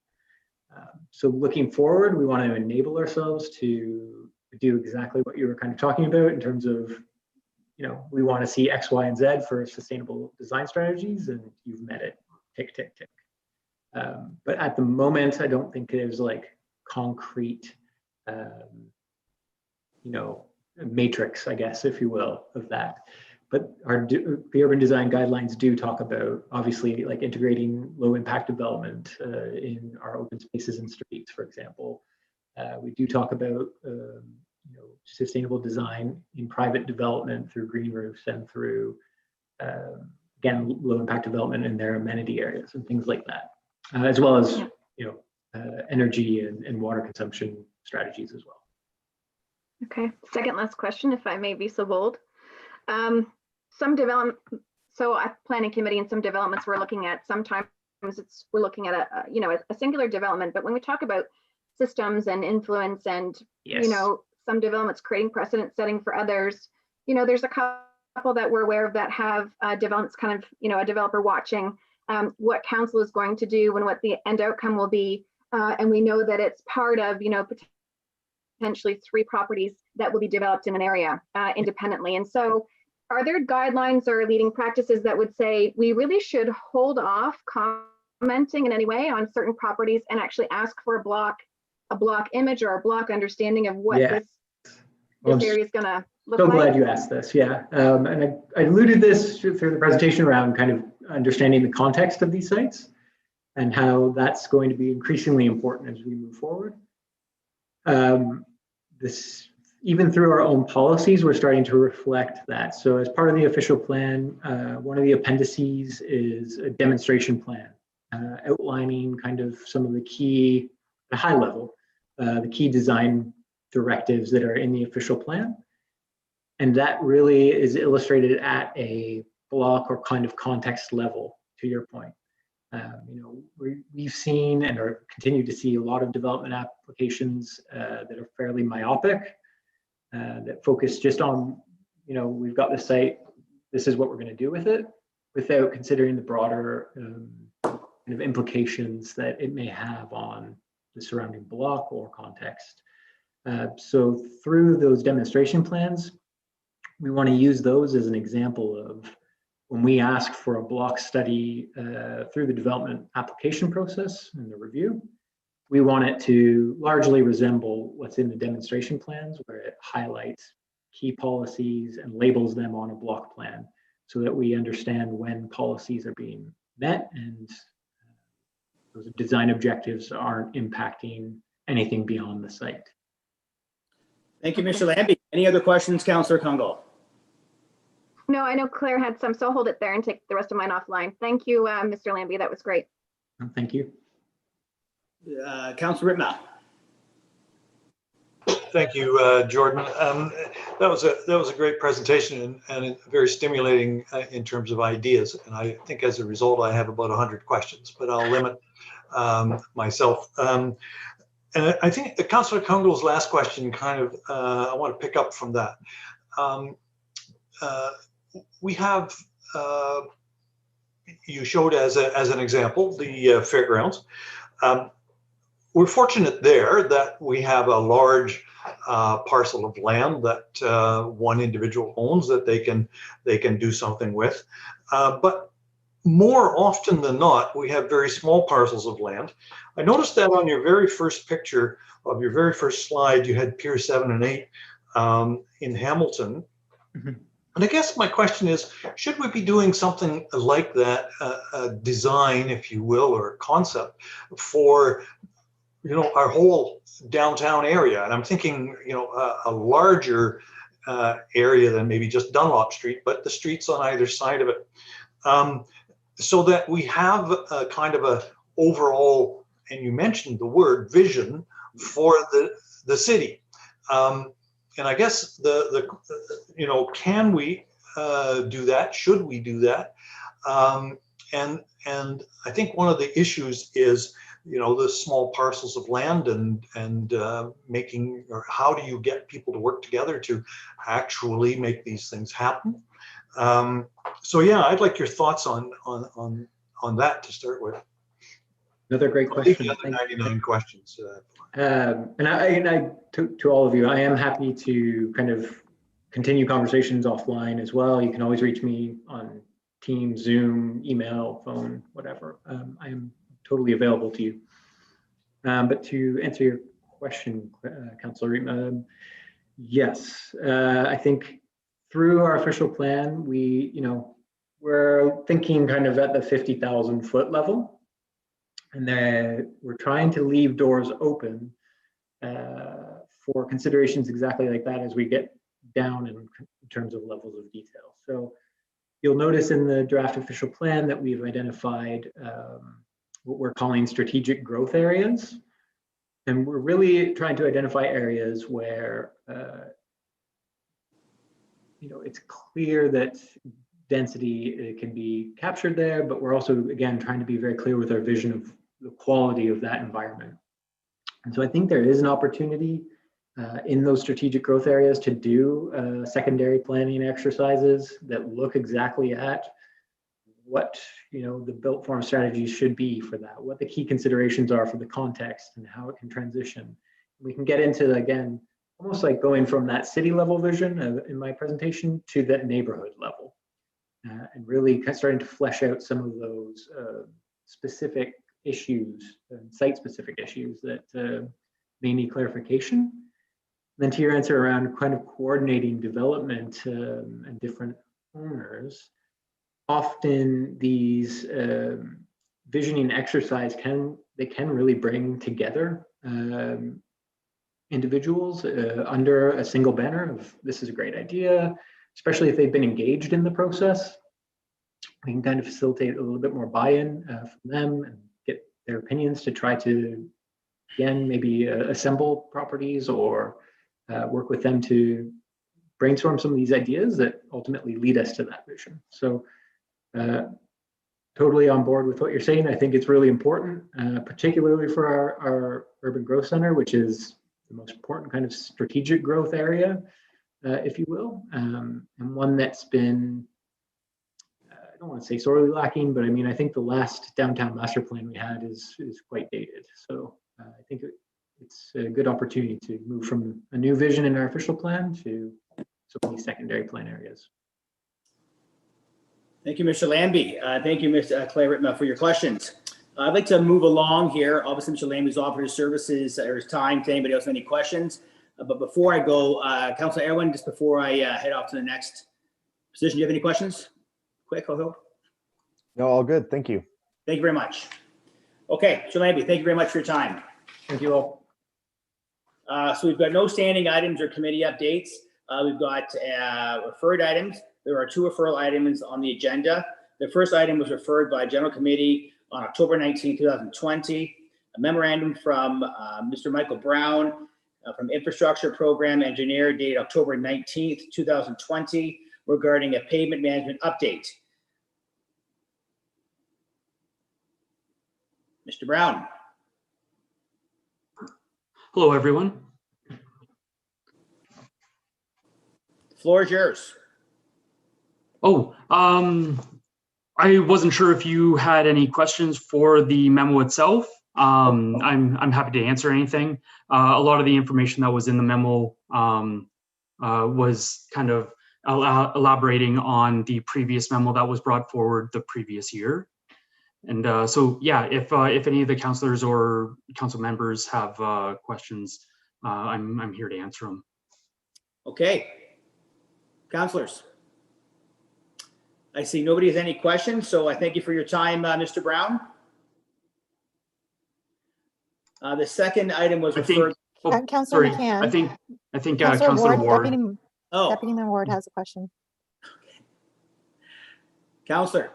So looking forward, we want to enable ourselves to do exactly what you were kind of talking about in terms of, you know, we want to see X, Y, and Z for sustainable design strategies, and you've met it, tick, tick, tick. But at the moment, I don't think there's like concrete, you know, matrix, I guess, if you will, of that. but the urban design guidelines do talk about, obviously, like integrating low impact development in our open spaces and streets, for example. We do talk about sustainable design in private development through green roofs and through, again, low impact development in their amenity areas and things like that, as well as energy and water consumption strategies as well. Okay, second last question, if I may be so bold. Some development, so at planning committee and some developments we're looking at, sometimes we're looking at a singular development, but when we talk about systems and influence and, Yes. Some developments creating precedent setting for others, there's a couple that we're aware of that have developments kind of, a developer watching what council is going to do and what the end outcome will be. And we know that it's part of, potentially 3 properties that will be developed in an area independently. And so are there guidelines or leading practices that would say we really should hold off commenting in any way on certain properties and actually ask for a block image or a block understanding of what this area is going to look so like? Glad you asked this. Yeah. And I alluded this through the presentation around kind of understanding the context of these sites and how that's going to be increasingly important as we move forward. Even through our own policies, we're starting to reflect that. So as part of the official plan, one of the appendices is a demonstration plan outlining kind of some of the key, at a high level, the key design directives that are in the official plan. And that really is illustrated at a block or kind of context level, to your point. We've seen and are continue to see a lot of development applications that are fairly myopic, that focus just on, we've got this site, this is what we're going to do with it, without considering the broader kind of implications that it may have on the surrounding block or context. So through those demonstration plans, we want to use those as an example of when we ask for a block study through the development application process and the review, we want it to largely resemble what's in the demonstration plans, where it highlights key policies and labels them on a block plan so that we understand when policies are being met and those design objectives aren't impacting anything beyond the site. Thank you, Mr. Lambie. Any other questions, Councillor Kungal? No, I know Claire had some, so I'll hold it there and take the rest of mine offline. Thank you, Mr. Lambie. That was great. Thank you. Councillor Rittmell. Thank you, Jordan. That was a great presentation and very stimulating in terms of ideas. And I think as a result, I have about 100 questions, but I'll limit myself. And I think Councillor Kungal's last question kind of, I want to pick up from that. We have, you showed as an example, the fairgrounds. We're fortunate there that we have a large parcel of land that one individual owns that they can do something with. But more often than not, we have very small parcels of land. I noticed that on your very first picture of your very first slide, you had Pier 7 and 8 in Hamilton. Mm-hmm. And I guess my question is, should we be doing something like that, a design, if you will, or a concept for, our whole downtown area? And I'm thinking, a larger area than maybe just Dunlop Street, but the streets on either side of it, so that we have a kind of a overall, and you mentioned the word vision for the city. And I guess can we do that? Should we do that? And I think one of the issues is, the small parcels of land and making, or how do you get people to work together to actually make these things happen? So yeah, I'd like your thoughts on that to start with. Another great question. 99 questions. And I to all of you, I am happy to kind of continue conversations offline as well. You can always reach me on Teams, Zoom, email, phone, whatever. I am totally available to you. But to answer your question, Councillor, yes, I think through our official plan, we're thinking kind of at the 50,000 foot level. And then we're trying to leave doors open for considerations exactly like that as we get down in terms of levels of detail. So you'll notice in the draft official plan that we've identified what we're calling strategic growth areas. And we're really trying to identify areas where it's clear that density can be captured there, but we're also, again, trying to be very clear with our vision of the quality of that environment. And so I think there is an opportunity in those strategic growth areas to do secondary planning exercises that look exactly at what the built form strategy should be for that, what the key considerations are for the context and how it can transition. We can get into, again, almost like going from that city level vision in my presentation to that neighborhood level, and really starting to flesh out some of those specific issues, site specific issues that may need clarification. Then to your answer around kind of coordinating development and different owners, often these visioning exercise can really bring together individuals under a single banner of this is a great idea, especially if they've been engaged in the process. We can kind of facilitate a little bit more buy-in from them and get their opinions to try to, again, maybe assemble properties or work with them to brainstorm some of these ideas that ultimately lead us to that vision. So totally on board with what you're saying. I think it's really important, particularly for our urban growth center, which is the most important kind of strategic growth area, if you will, and one that's been, I don't want to say sorely lacking, but I mean, I think the last downtown master plan we had is quite dated. So I think it's a good opportunity to move from a new vision in our official plan to some of these secondary plan areas. Thank you, Mr. Lambie. Thank you, Ms. Claire Ritma, for your questions. I'd like to move along here. Obviously, Mr. Lambie's offered his services or his time to anybody else have any questions. But before I go, Councilor Erwin, just before I head off to the next position, do you have any questions? Quick, I hope. No, all good. Thank you. Thank you very much. Okay, Mr. Lambie, thank you very much for your time. Thank you all. So we've got no standing items or committee updates. We've got referred items. There are 2 referral items on the agenda. The first item was referred by General Committee on October 19, 2020. A memorandum from Mr. Michael Brown from Infrastructure Program Engineer dated October 19th, 2020 regarding a pavement management update. Mr. Brown. Hello, everyone. The floor is yours. Oh, I wasn't sure if you had any questions for the memo itself. I'm happy to answer anything. A lot of the information that was in the memo was kind of elaborating on the previous memo that was brought forward the previous year. And so, yeah, if any of the councilors or council members have questions, I'm here to answer them. Okay, councilors. I see nobody has any questions, so I thank you for your time, Mr. Brown. The second item was referred. Councilor McCann. I think Councilor Ward. Deputy Mayor Ward has a question. Councilor.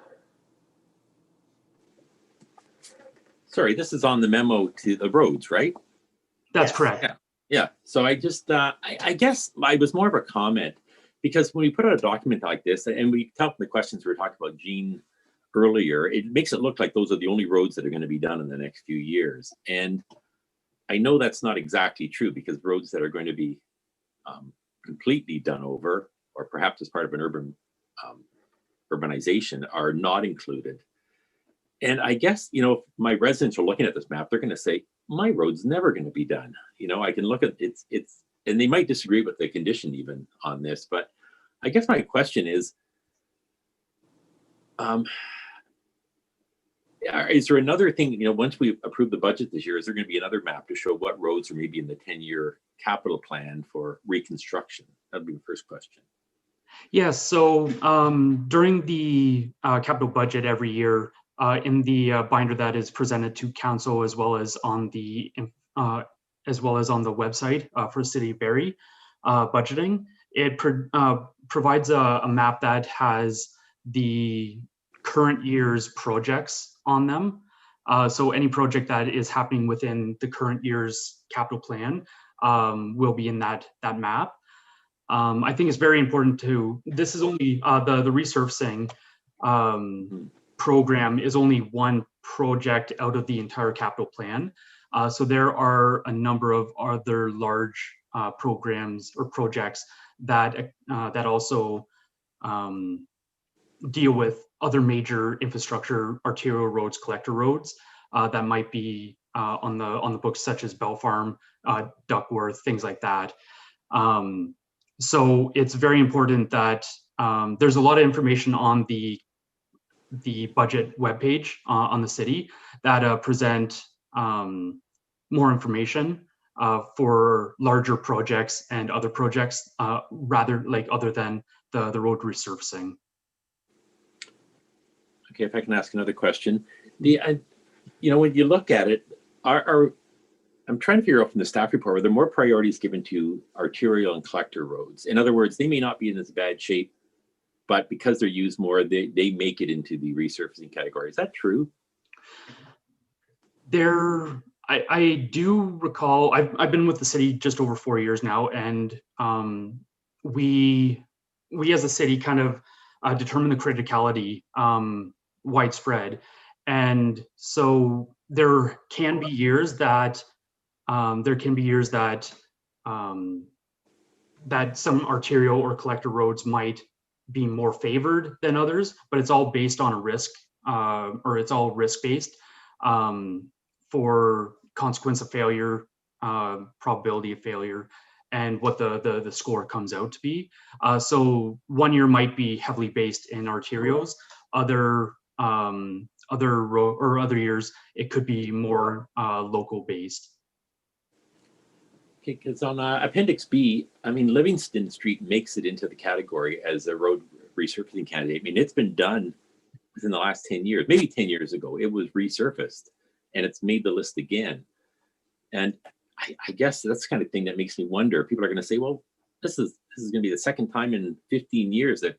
Sorry, this is on the memo to the roads, right? That's correct. Yeah. So I just, I guess I was more of a comment because when we put out a document like this, and we tell the questions we were talking about Gene earlier, it makes it look like those are the only roads that are going to be done in the next few years. And I know that's not exactly true because roads that are going to be completely done over, or perhaps as part of an urbanization, are not included. And I guess, you know, if my residents are looking at this map, they're going to say, my road's never going to be done. You know, I can look at it's, and they might disagree with the condition even on this, but I guess my question is there another thing, you know, once we approve the budget this year, is there going to be another map to show what roads are maybe in the 10-year capital plan for reconstruction? That'd be the first question. Yes, so during the capital budget every year, in the binder that is presented to council as well as on the website for City of Barrie budgeting, it provides a map that has the current year's projects on them. So any project that is happening within the current year's capital plan will be in that map. I think it's very important to, this is only, the resurfacing program is only one project out of the entire capital plan. So there are a number of other large programs or projects that also deal with other major infrastructure, arterial roads, collector roads that might be on the books, such as Bell Farm, Duckworth, things like that. So it's very important that there's a lot of information on the budget webpage on the city that present more information for larger projects and other projects, rather like other than the road resurfacing. Okay, if I can ask another question. You know, when you look at it, I'm trying to figure out from the staff report, are there more priorities given to arterial and collector roads? In other words, they may not be in as bad shape, but because they're used more, they make it into the resurfacing category. Is that true? I do recall, I've been with the city just over 4 years now, and we as a city kind of determine the criticality widespread. And so there can be years that that some arterial or collector roads might be more favored than others, but it's all based on a risk, or it's all risk-based for consequence of failure, probability of failure, and what the score comes out to be. So 1 year might be heavily based in arterials, other years it could be more local based. Okay, because on Appendix B, I mean, Livingston Street makes it into the category as a road resurfacing candidate. I mean, it's been done within the last 10 years, maybe 10 years ago, it was resurfaced and it's made the list again. And I guess that's the kind of thing that makes me wonder. People are going to say, well, this is going to be the second time in 15 years that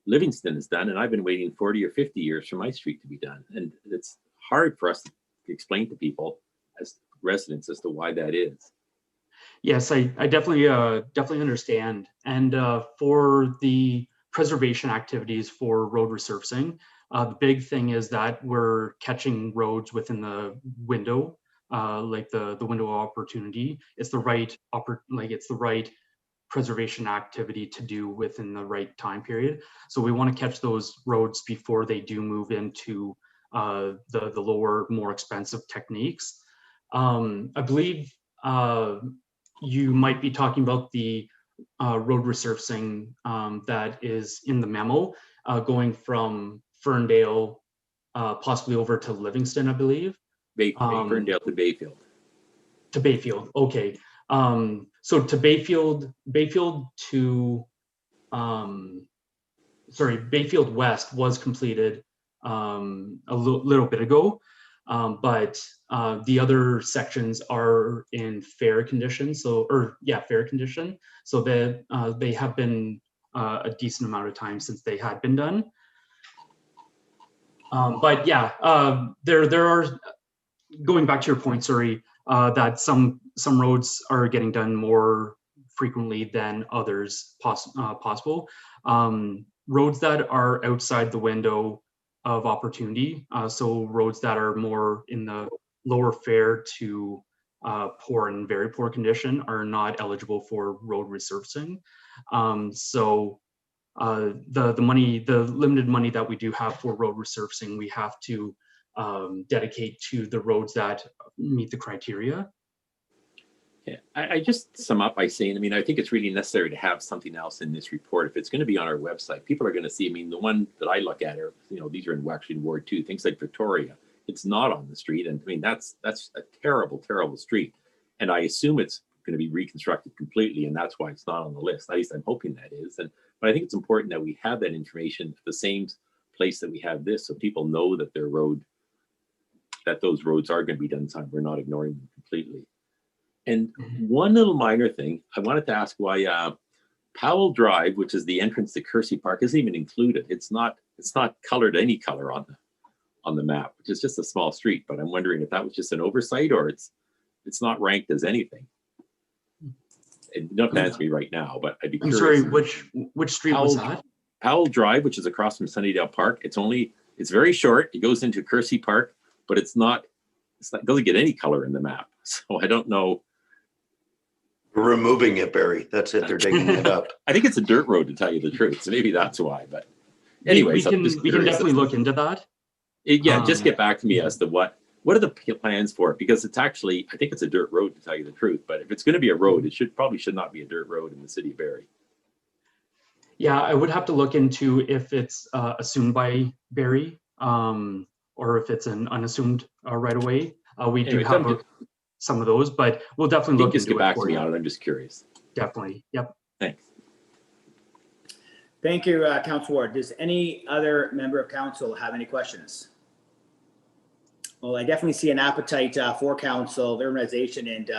Livingston is done, and I've been waiting 40 or 50 years for my street to be done. And it's hard for us to explain to people as residents as to why that is. Yes, I definitely understand. And for the preservation activities for road resurfacing, the big thing is that we're catching roads within the window, like the window of opportunity. It's the right it's the right preservation activity to do within the right time period. So we want to catch those roads before they do move into the lower, more expensive techniques. I believe you might be talking about the road resurfacing that is in the memo, going from Ferndale possibly over to Livingston, I believe. Ferndale to Bayfield. To Bayfield, okay. So to Bayfield to, Bayfield West was completed a little bit ago, but the other sections are in fair condition. Fair condition. So that they have been a decent amount of time since they had been done. But yeah, there are, going back to your point, sorry, that some roads are getting done more frequently than others possible. Roads that are outside the window of opportunity, so roads that are more in the lower fair to poor and very poor condition, are not eligible for road resurfacing. So the limited money that we do have for road resurfacing, we have to dedicate to the roads that meet the criteria. Yeah, I just sum up by saying, I mean, I think it's really necessary to have something else in this report. If it's going to be on our website, people are going to see, I mean, the one that I look at are, you know, these are actually in Ward 2, things like Victoria. It's not on the street. And I mean, that's a terrible, terrible street. And I assume it's going to be reconstructed completely. And that's why it's not on the list. At least I'm hoping that is. And But I think it's important that we have that information at the same place that we have this, so people know that that those roads are going to be done in time. We're not ignoring them completely. And one little minor thing, I wanted to ask why Powell Drive, which is the entrance to Kersey Park, isn't even included. It's not colored any color on the map, which is just a small street. But I'm wondering if that was just an oversight or it's not ranked as anything. And you don't have to answer me right now, but I'd be I'm curious. sorry, which street was that? Powell Drive, which is across from Sunnydale Park. It's very short. It goes into Kersey Park, but it doesn't get any color in the map. So I don't know. We're removing it, Barry. That's it. They're digging it up. I think it's a dirt road, to tell you the truth. So maybe that's why. But anyways, we can definitely look into that. Just get back to me as to what are the plans for it, because it's actually, I think it's a dirt road, to tell you the truth. But if it's going to be a road, it probably should not be a dirt road in the city of Barrie. Yeah, I would have to look into if it's assumed by Barrie or if it's an unassumed right away. We do have some of those, but we'll definitely look into it. Just get back to me on it. I'm just curious. Definitely. Yep. Thanks. Thank you, Council Ward. Does any other member of council have any questions? Well, I definitely see an appetite for council, urbanization, and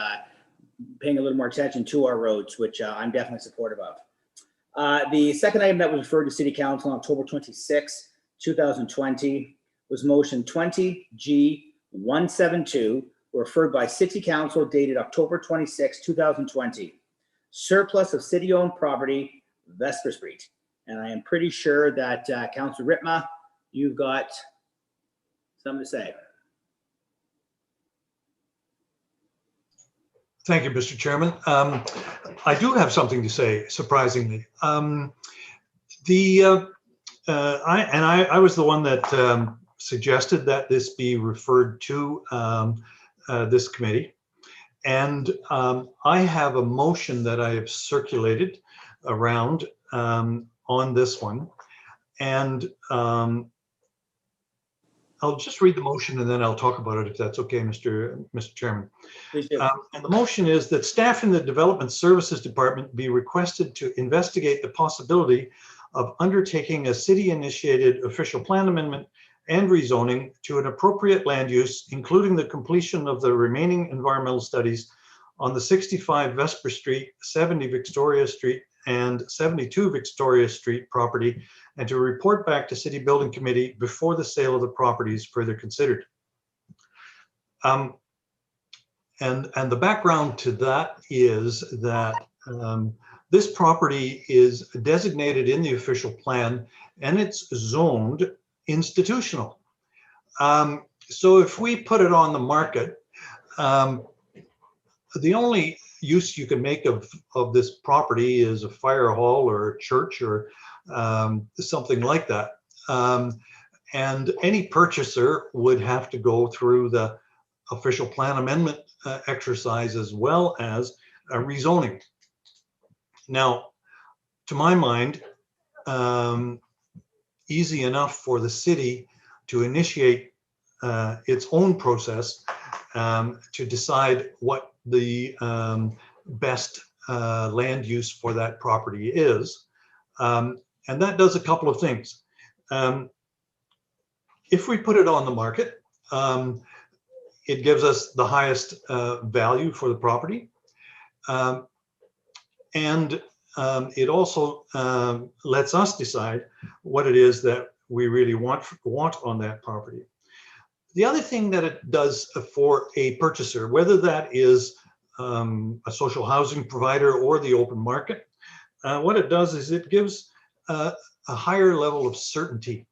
paying a little more attention to our roads, which I'm definitely supportive of. The second item that was referred to City Council on October 26, 2020 was motion 20G172, referred by City Council dated October 26, 2020. Surplus of city-owned property, Vesper Street. And I am pretty sure that Councilor Ritma, you've got something to say. Thank you, Mr. Chairman. I do have something to say, surprisingly. I was the one that suggested that this be referred to this committee. And I have a motion that I have circulated around on this one. And I'll just read the motion and then I'll talk about it if that's okay, Mr. Chairman. Please do. And the motion is that staff in the Development Services Department be requested to investigate the possibility of undertaking a city-initiated official plan amendment and rezoning to an appropriate land use, including the completion of the remaining environmental studies on the 65 Vesper Street, 70 Victoria Street, and 72 Victoria Street property, and to report back to City Building Committee before the sale of the property is further considered. And the background to that is that this property is designated in the official plan and it's zoned institutional. So if we put it on the market, the only use you can make of this property is a fire hall or a church or something like that. And any purchaser would have to go through the official plan amendment exercise as well as a rezoning. Now, to my mind, easy enough for the city to initiate its own process to decide what the best land use for that property is. And that does a couple of things. If we put it on the market, it gives us the highest value for the property. And it also lets us decide what it is that we really want on that property. The other thing that it does for a purchaser, whether that is a social housing provider or the open market, what it does is it gives a higher level of certainty.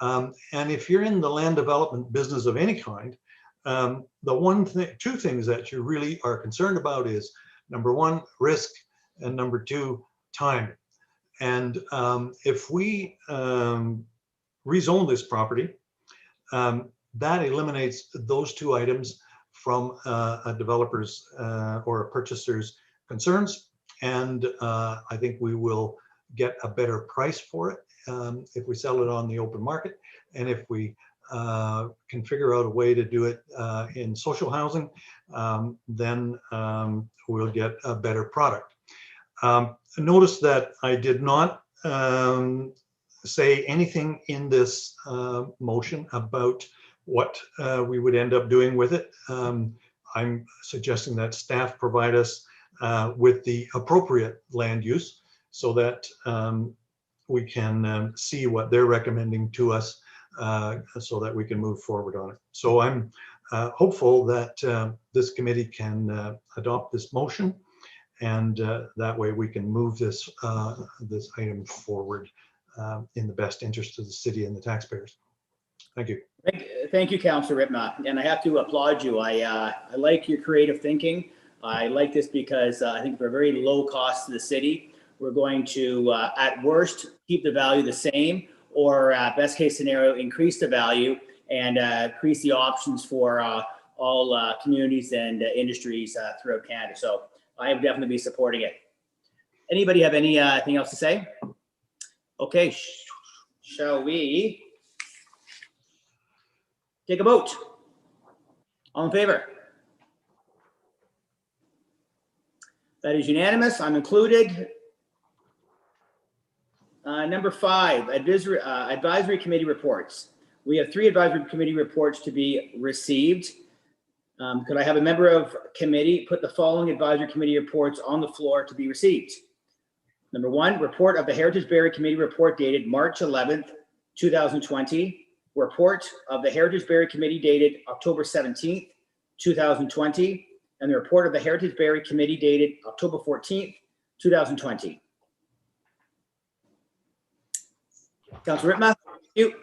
And if you're in the land development business of any kind, two things that you really are concerned about is, number one, risk, and number two, time. And if we rezone this property, that eliminates those two items from a developer's or a purchaser's concerns. And I think we will get a better price for it if we sell it on the open market. And if we can figure out a way to do it in social housing, then we'll get a better product. Notice that I did not say anything in this motion about what we would end up doing with it. I'm suggesting that staff provide us with the appropriate land use so that we can see what they're recommending to us so that we can move forward on it. So I'm hopeful that this committee can adopt this motion, and that way we can move this this item forward in the best interest of the city and the taxpayers. Thank you. Thank you, Councillor Ripma. And I have to applaud you. I like your creative thinking. I like this because I think for a very low cost to the city, we're going to, at worst, keep the value the same, or best case scenario, increase the value and increase the options for all communities and industries throughout Canada. So I would definitely be supporting it. Anybody have anything else to say? Okay, shall we take a vote? All in favor? That is unanimous. I'm included. Number 5, advisory committee reports. We have 3 advisory committee reports to be received. Could I have a member of committee put the following advisory committee reports on the floor to be received? Number 1, report of the Heritage Berry Committee report dated March 11th, 2020. Report of the Heritage Berry Committee dated October 17th, 2020. And the report of the Heritage Berry Committee dated October 14th, 2020. Councilor Ripma, thank you.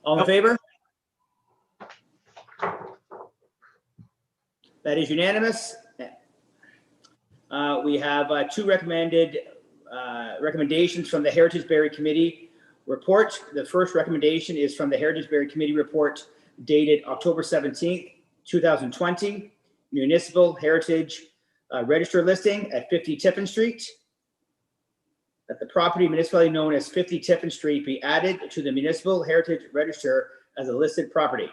All in favor? That is unanimous. We have 2 recommended recommendations from the Heritage Berry Committee report. The first recommendation is from the Heritage Berry Committee report dated October 17th, 2020, municipal heritage register listing at 50 Tiffin Street. That the property municipally known as 50 Tiffin Street be added to the municipal heritage register as a listed property.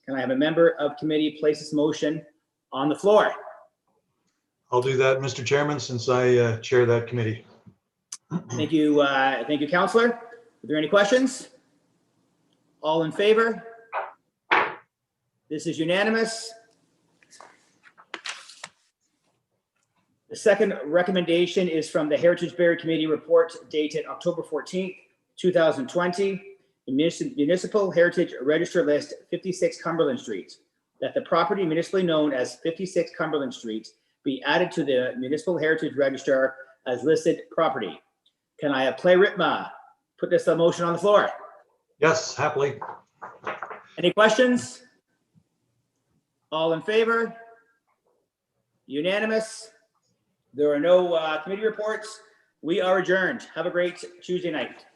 Can I have a member of committee place this motion on the floor? I'll do that, Mr. Chairman, since I chair that committee. Thank you, Councillor. Are there any questions? All in favor? This is unanimous. The second recommendation is from the Heritage Berry Committee report dated October 14th, 2020. The Municipal Heritage Register List 56 Cumberland Street. That the property municipally known as 56 Cumberland Street be added to the Municipal Heritage Register as listed property. Can I have Clay Ripma put this motion on the floor? Yes, happily. Any questions? All in favor? Unanimous. There are no committee reports. We are adjourned. Have a great Tuesday night.